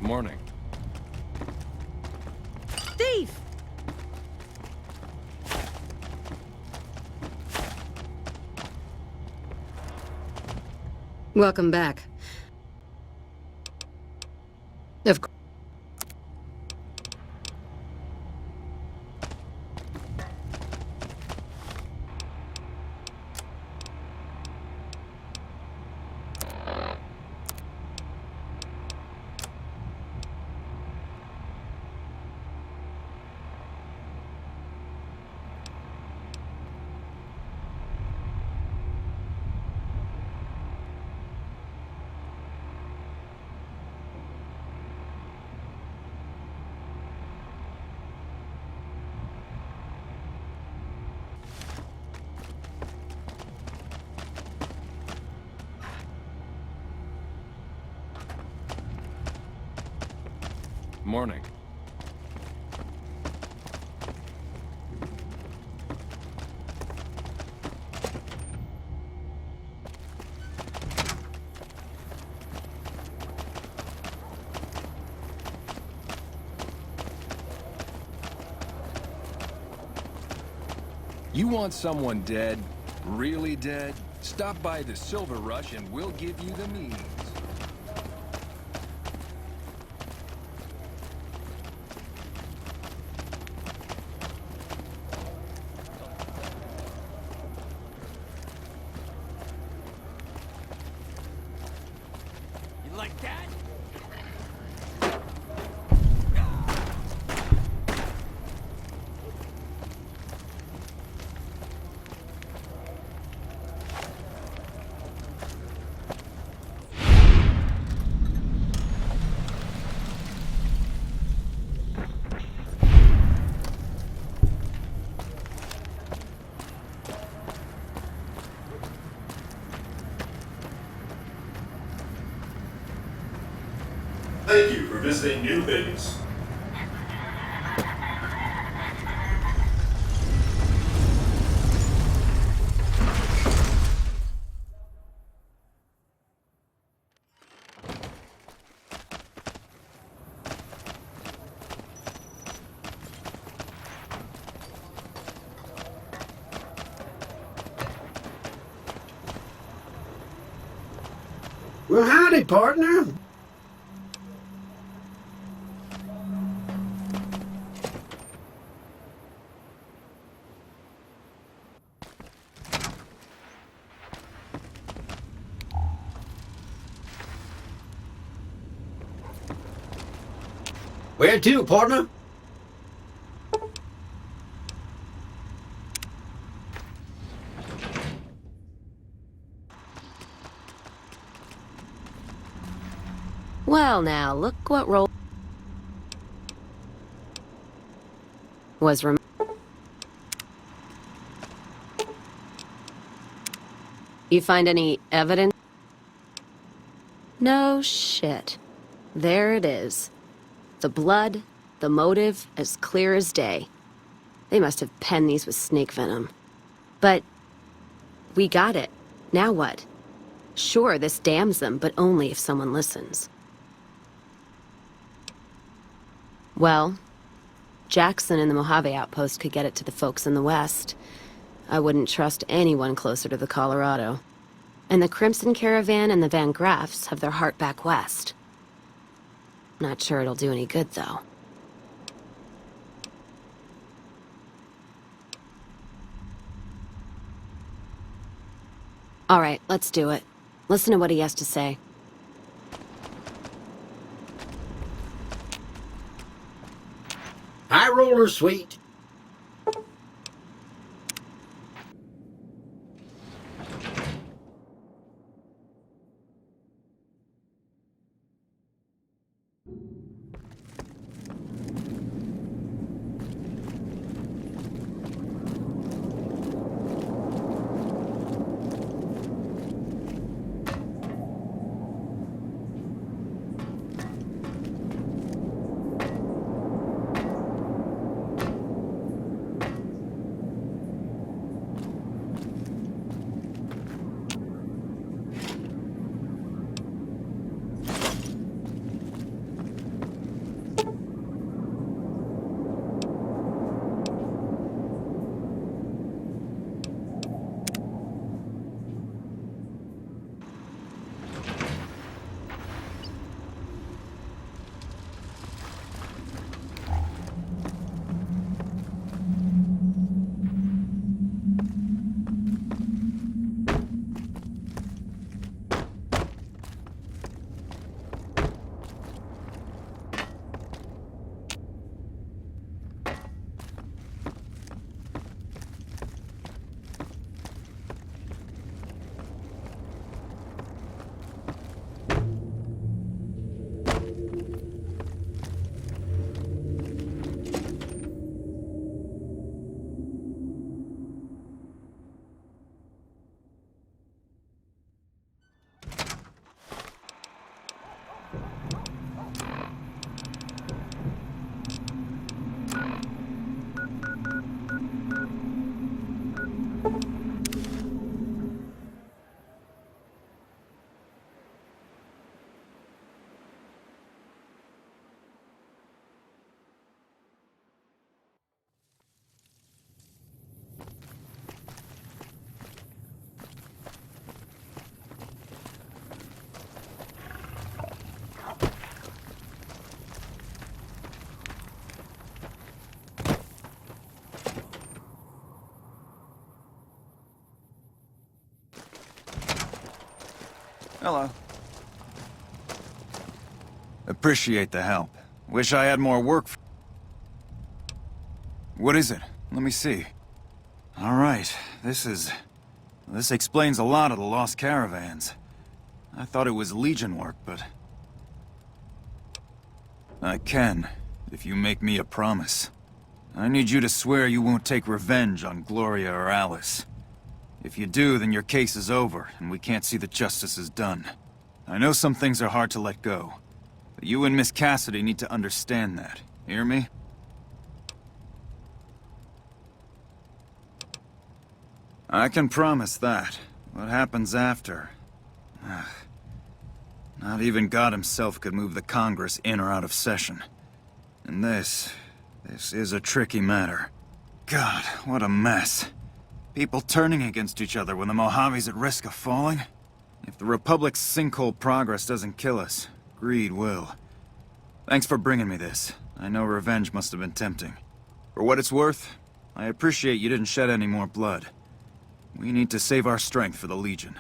Morning. Thief! Welcome back. Of course. Morning. You want someone dead? Really dead? Stop by the Silver Rush and we'll give you the means. like that? Thank you for visiting New Vegas. Well, howdy, partner. Where to, partner? Well, now, look what roll was You find any evidence? No shit. There it is. The blood, the motive, as clear as day. They must have penned these with snake venom. But we got it. Now what? Sure, this damns them, but only if someone listens. Well, Jackson and the Mojave outpost could get it to the folks in the west. I wouldn't trust anyone closer to the Colorado. And the Crimson Caravan and the Van Graffs have their heart back west. Not sure it'll do any good, though. All right, let's do it. Listen to what he has to say. High roller, sweet. Hello. Appreciate the help. Wish I had more work. What is it? Let me see. All right, this explains a lot of the lost caravans. I thought it was Legion work, but... I can, if you make me a promise. I need you to swear you won't take revenge on Gloria or Alice. If you do, then your case is over, and we can't see that justice is done. I know some things are hard to let go, but you and Miss Cassidy need to understand that. Hear me? I can promise that. What happens after? Not even God himself could move the Congress in or out of session. And this is a tricky matter. God, what a mess. People turning against each other when the Mojave's at risk of falling? If the Republic's sinkhole progress doesn't kill us, greed will. Thanks for bringing me this. I know revenge must have been tempting. For what it's worth, I appreciate you didn't shed any more blood. We need to save our strength for the Legion.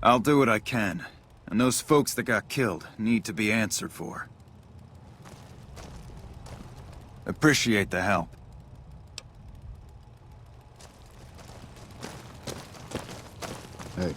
I'll do what I can, and those folks that got killed need to be answered for. Appreciate the help. Hey.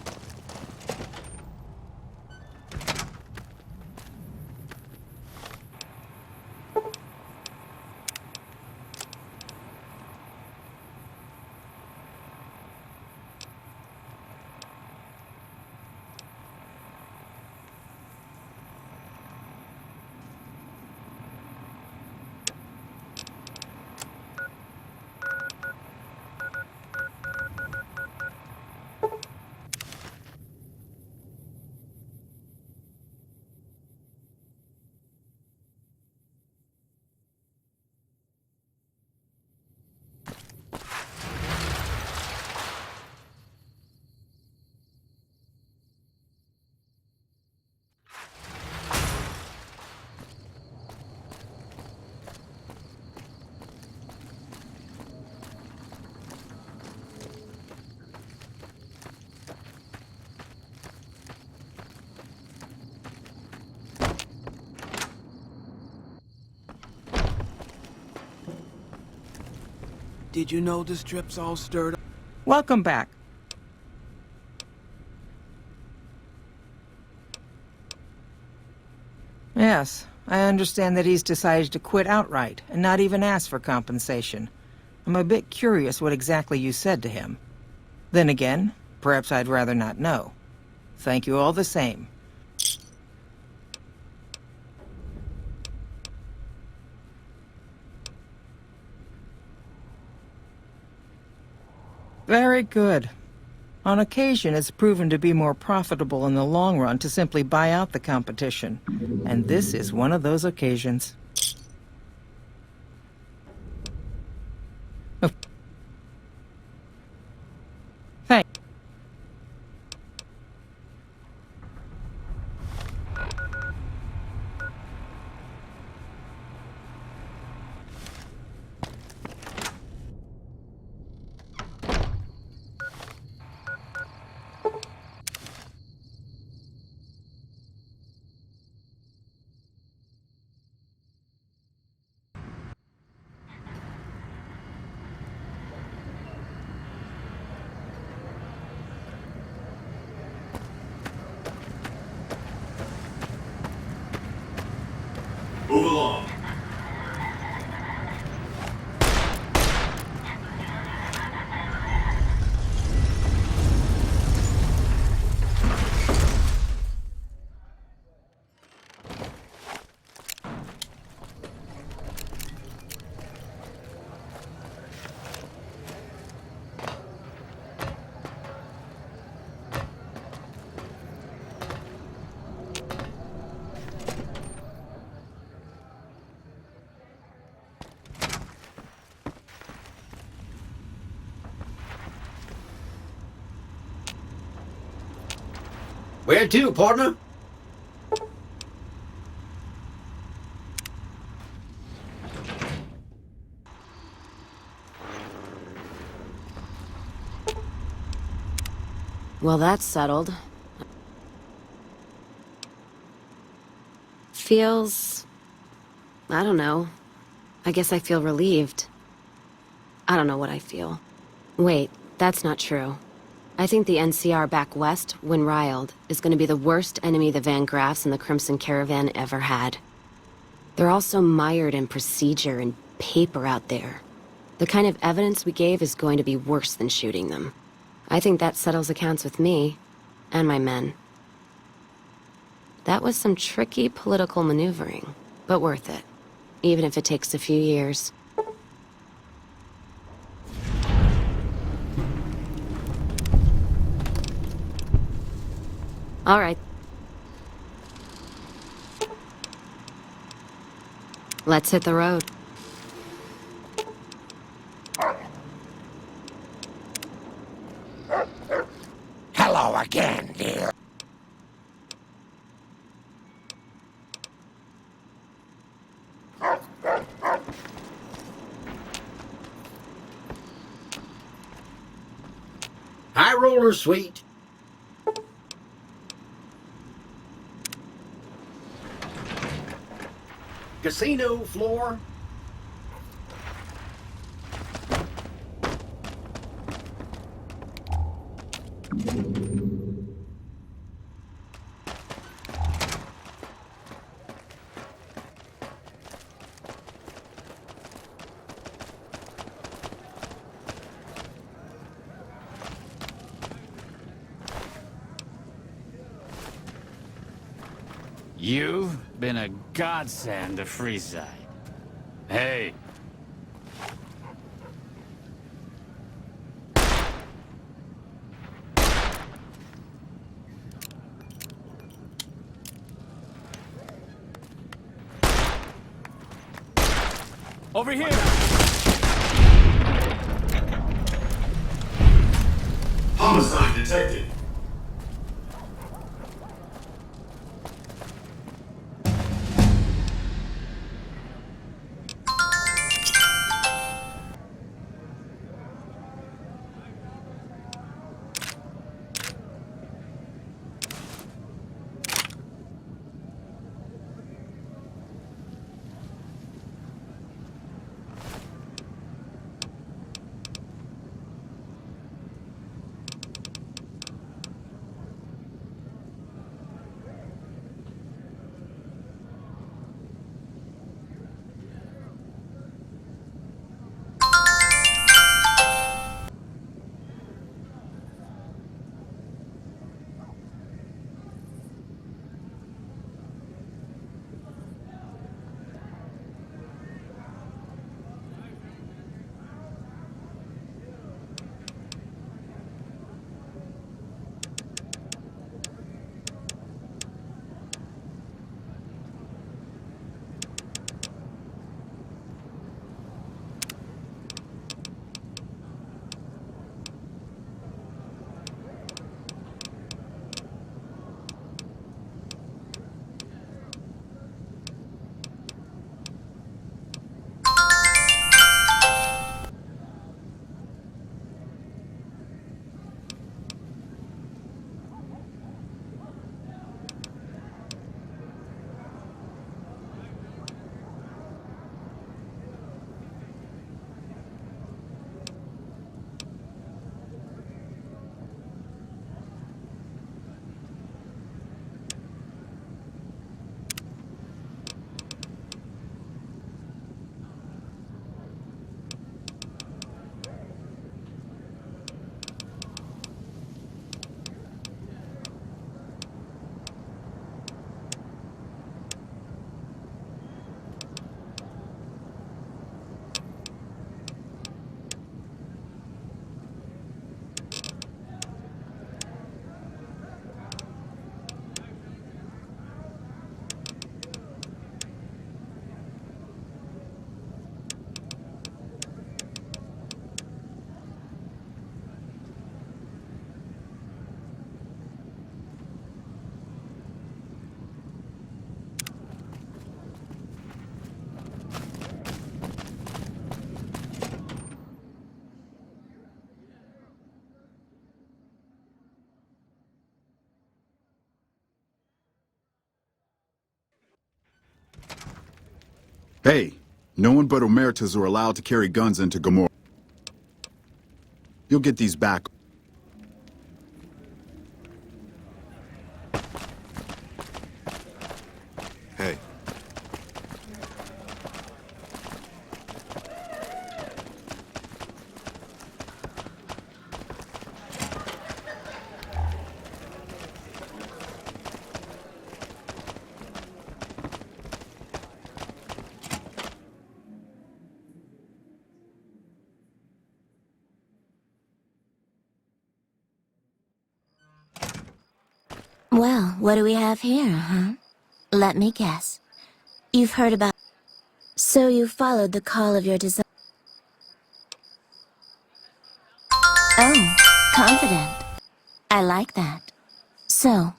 Did you know this trip's all stirred up? Welcome back. Yes, I understand that he's decided to quit outright and not even ask for compensation. I'm a bit curious what exactly you said to him. Then again, perhaps I'd rather not know. Thank you all the same. Very good. On occasion, it's proven to be more profitable in the long run to simply buy out the competition. And this is one of those occasions. Thanks. Move along. Where to, partner? Well, that's settled. feels... I don't know. I guess I feel relieved. I don't know what I feel. Wait, that's not true. I think the NCR back west, when riled, is going to be the worst enemy the Van Graffs and the Crimson Caravan ever had. They're all so mired in procedure and paper out there. The kind of evidence we gave is going to be worse than shooting them. I think that settles accounts with me, and my men. That was some tricky political maneuvering, but worth it, even if it takes a few years. All right. Let's hit the road. Hello again, dear. High roller suite. Casino floor. You've been a godsend to Freeside. Hey. Over here! Homicide detected. Hey, no one but Omertas are allowed to carry guns into Gamorrean. You'll get these back. Hey. Well, what do we have here, huh? Let me guess. You've heard about... So you followed the call of your desire. Oh, confident. I like that. So,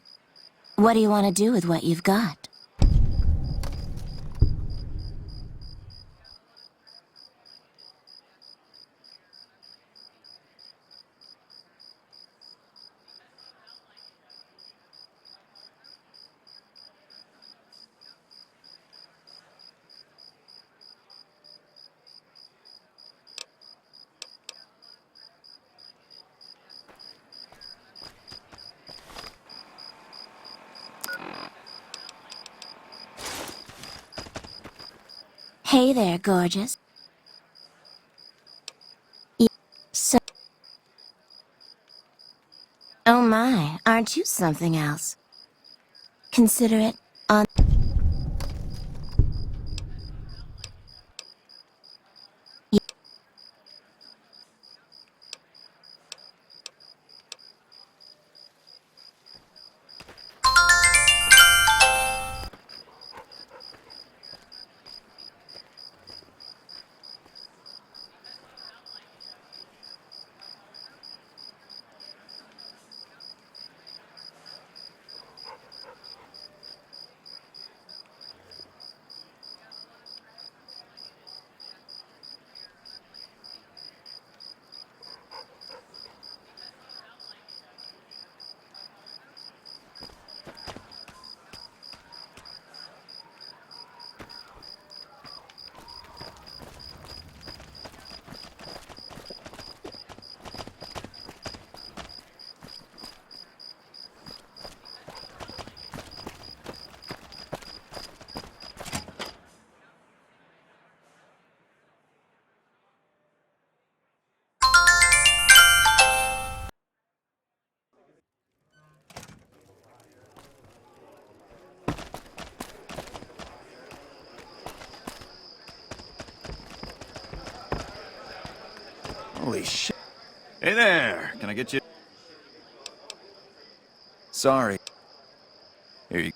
what do you want to do with what you've got? Hey there, gorgeous. So... Oh my, aren't you something else? Consider it on... Holy shit. Hey there, can I get you? Sorry. Here you...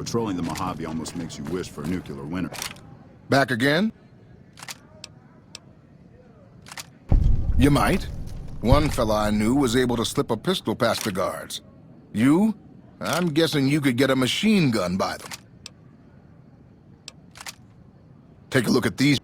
Patrolling the Mojave almost makes you wish for a nuclear winter. Back again? You might. One fella I knew was able to slip a pistol past the guards. You? I'm guessing you could get a machine gun by them. Take a look at these.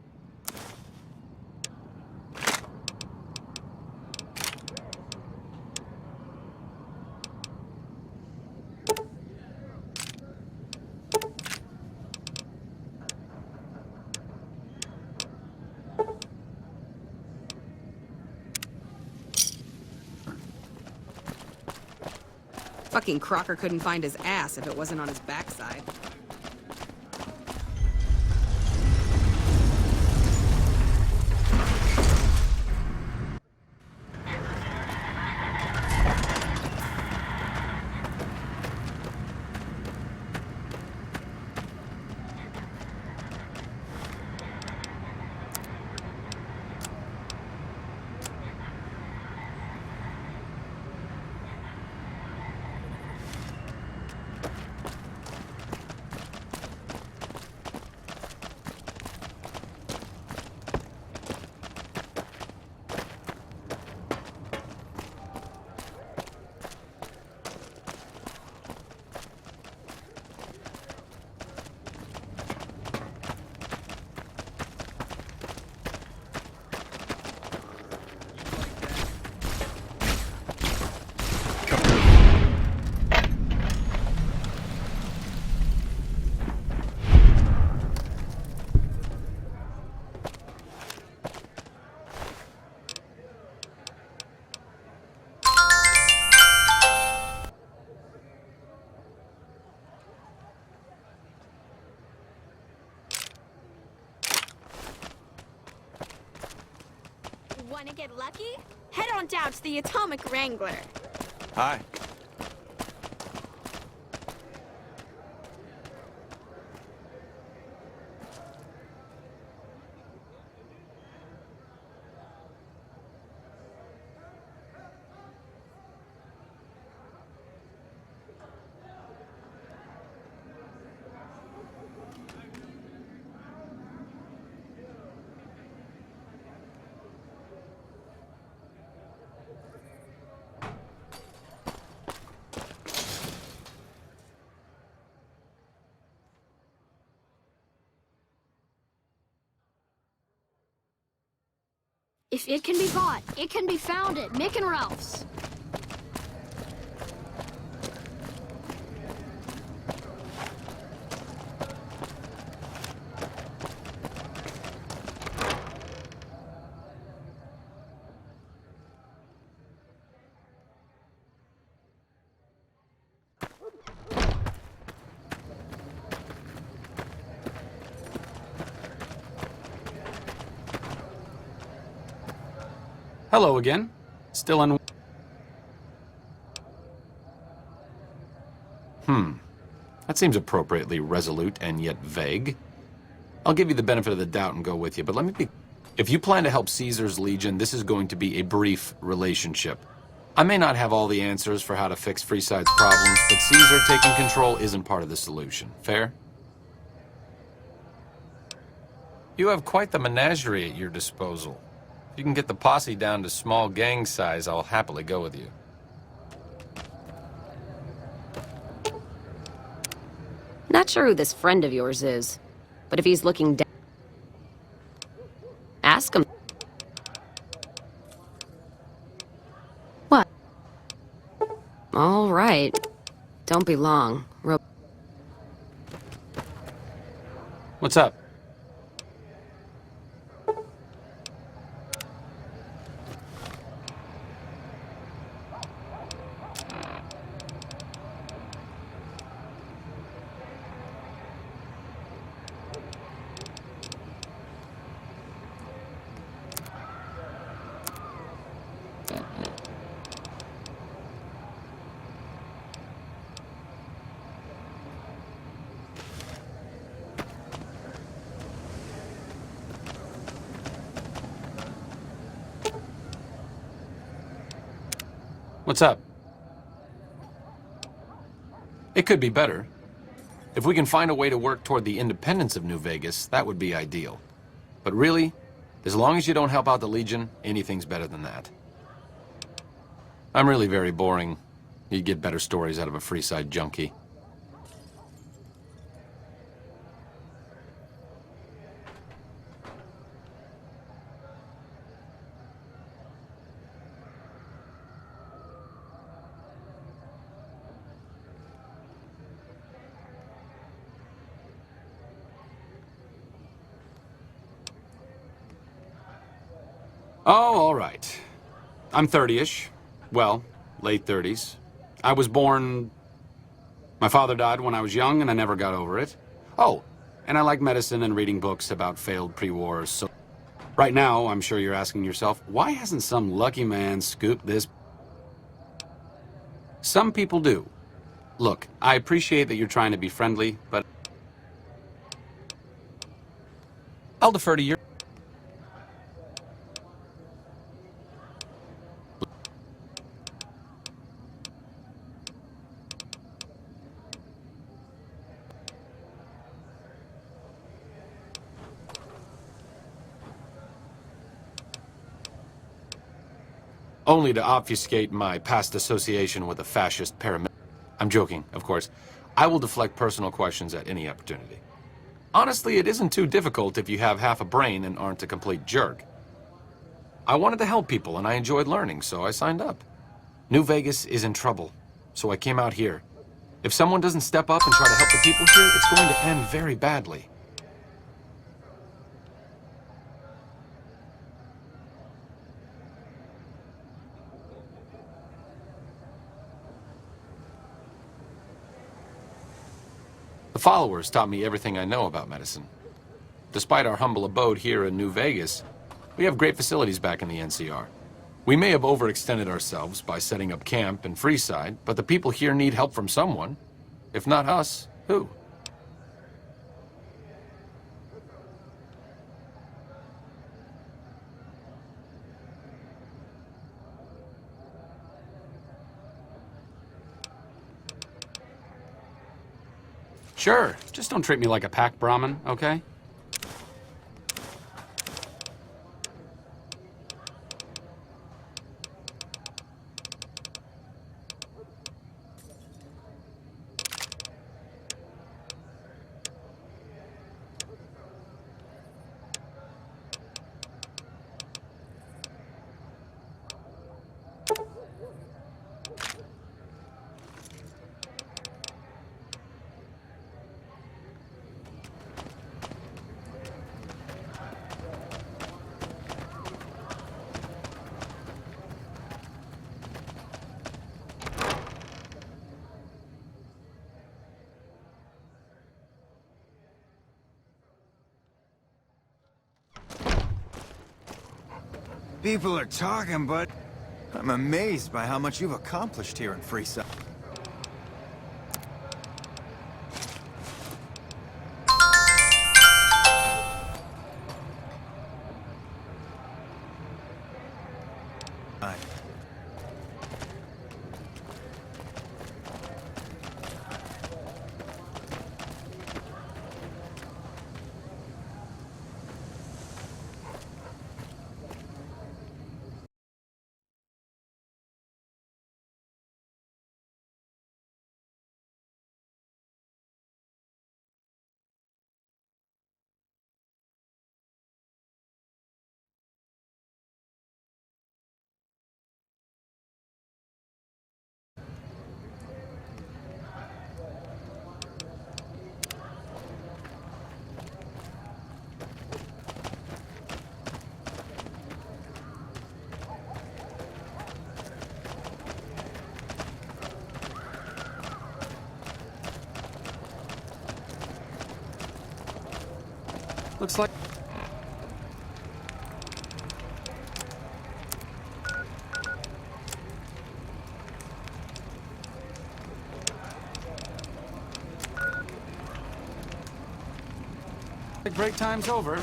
Fucking Crocker couldn't find his ass if it wasn't on his backside. Want to get lucky? Head on down to the Atomic Wrangler. Hi. If it can be bought, it can be found at Mick and Ralph's. Hello again. Still in... That seems appropriately resolute and yet vague. I'll give you the benefit of the doubt and go with you, but let me be... If you plan to help Caesar's Legion, this is going to be a brief relationship. I may not have all the answers for how to fix Freeside's problems, but Caesar taking control isn't part of the solution. Fair? You have quite the menagerie at your disposal. If you can get the posse down to small gang size, I'll happily go with you. Not sure who this friend of yours is, but if he's looking down, ask him. What? All right. Don't be long. What's up? What's up? It could be better. If we can find a way to work toward the independence of New Vegas, that would be ideal. But really, as long as you don't help out the Legion, anything's better than that. I'm really very boring. You'd get better stories out of a Freeside junkie. Oh, all right. I'm 30-ish. Well, late 30s. I was born... My father died when I was young, and I never got over it. Oh, and I like medicine and reading books about failed pre-wars, so... Right now, I'm sure you're asking yourself, why hasn't some lucky man scooped this... Some people do. Look, I appreciate that you're trying to be friendly, but... I'll defer to your... Only to obfuscate my past association with a fascist paramilitary. I'm joking, of course. I will deflect personal questions at any opportunity. Honestly, it isn't too difficult if you have half a brain and aren't a complete jerk. I wanted to help people and I enjoyed learning, so I signed up. New Vegas is in trouble, so I came out here. If someone doesn't step up and try to help the people here, it's going to end very badly. The followers taught me everything I know about medicine. Despite our humble abode here in New Vegas, we have great facilities back in the NCR. We may have overextended ourselves by setting up camp in Freeside, but the people here need help from someone. If not us, who? Sure, just don't treat me like a pack Brahmin, okay? People are talking, but I'm amazed by how much you've accomplished here in Freeside. Looks like... break time's over.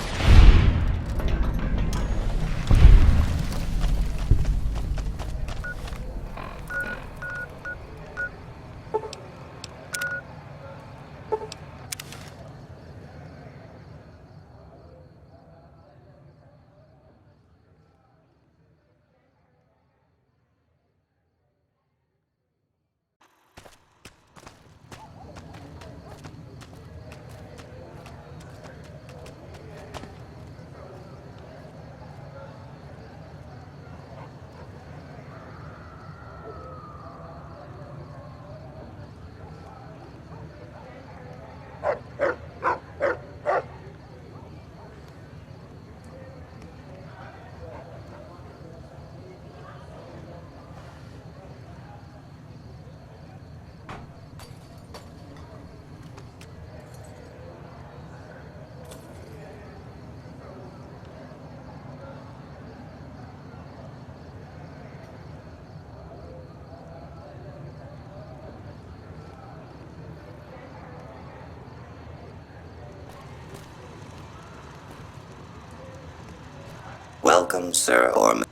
Welcome, sir or ma-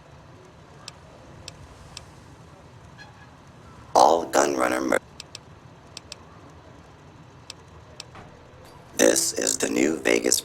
all gunrunner mer- This is the new Vegas.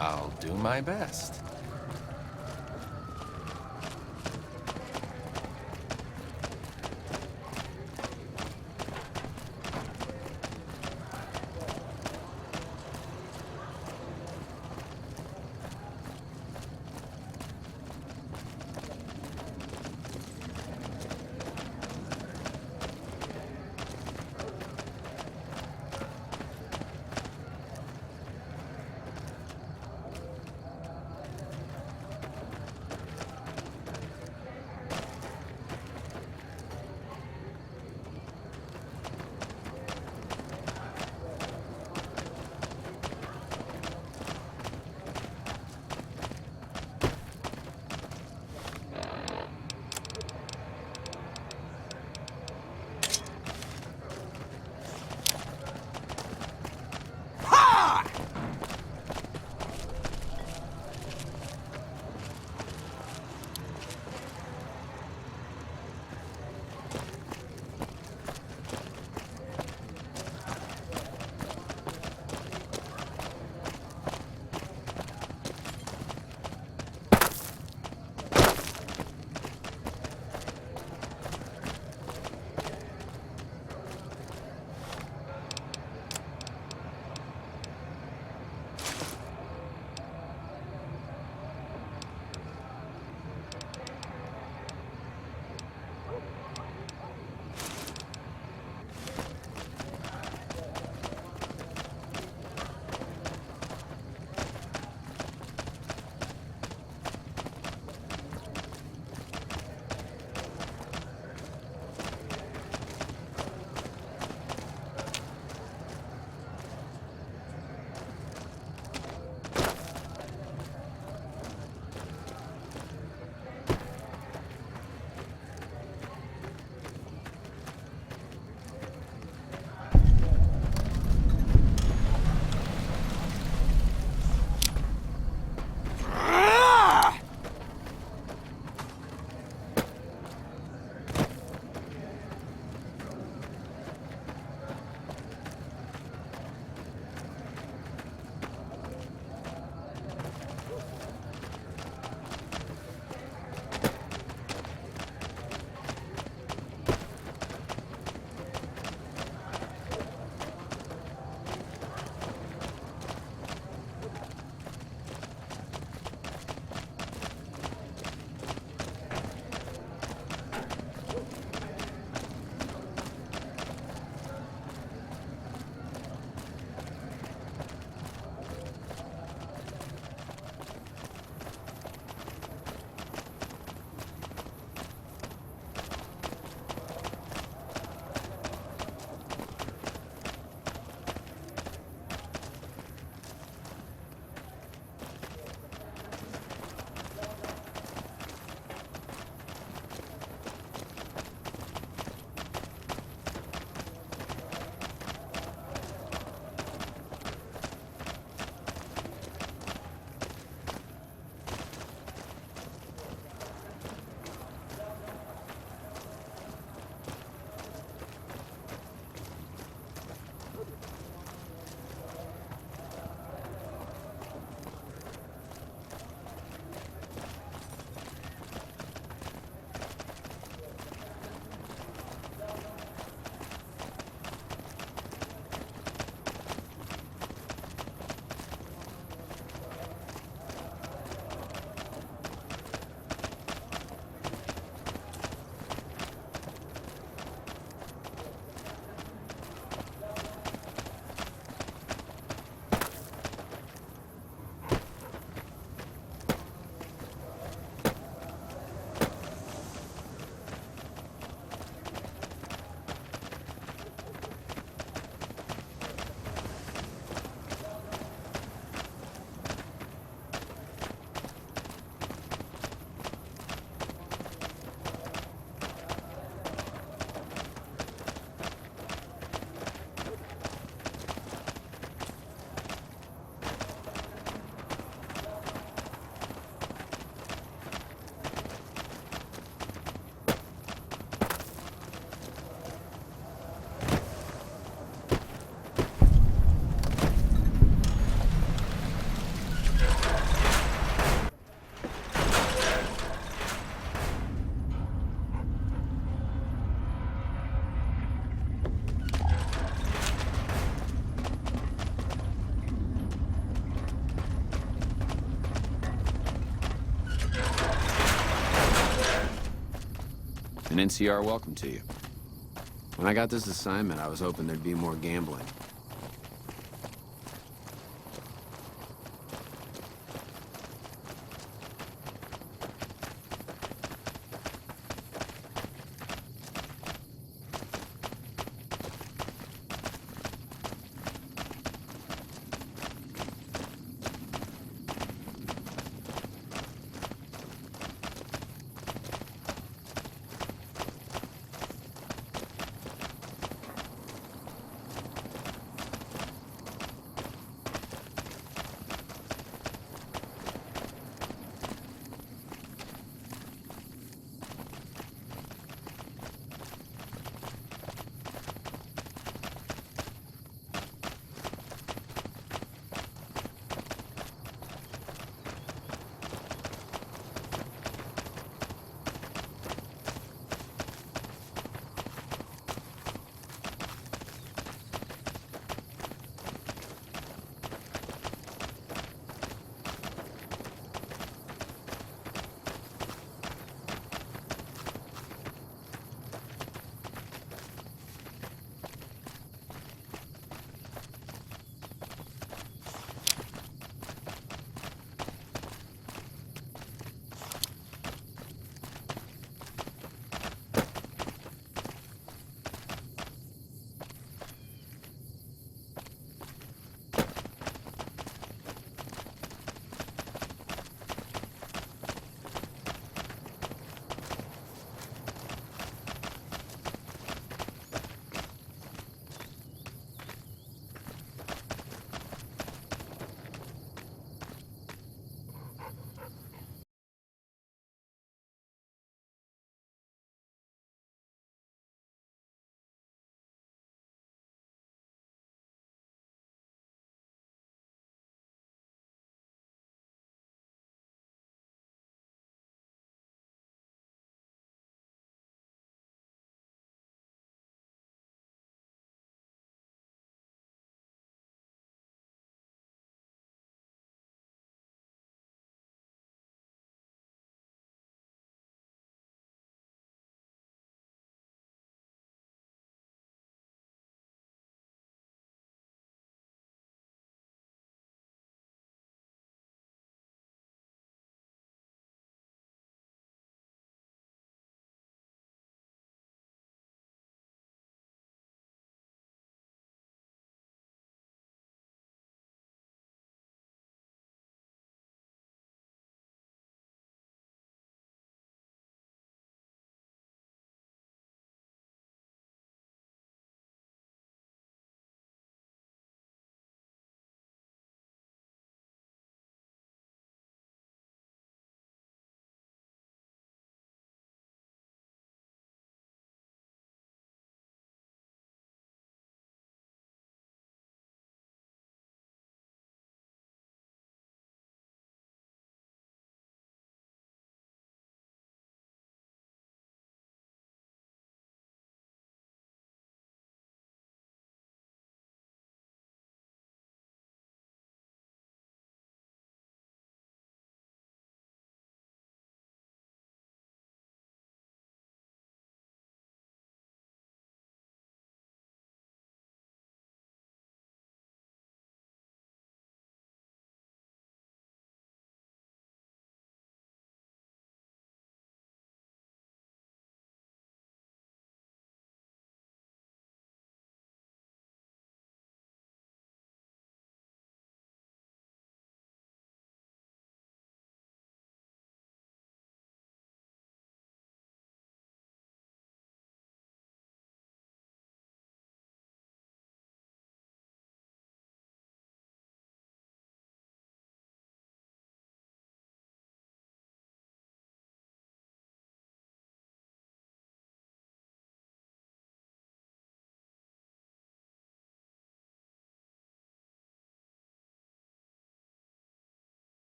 I'll do my best. An NCR welcome to you. When I got this assignment, I was hoping there'd be more gambling.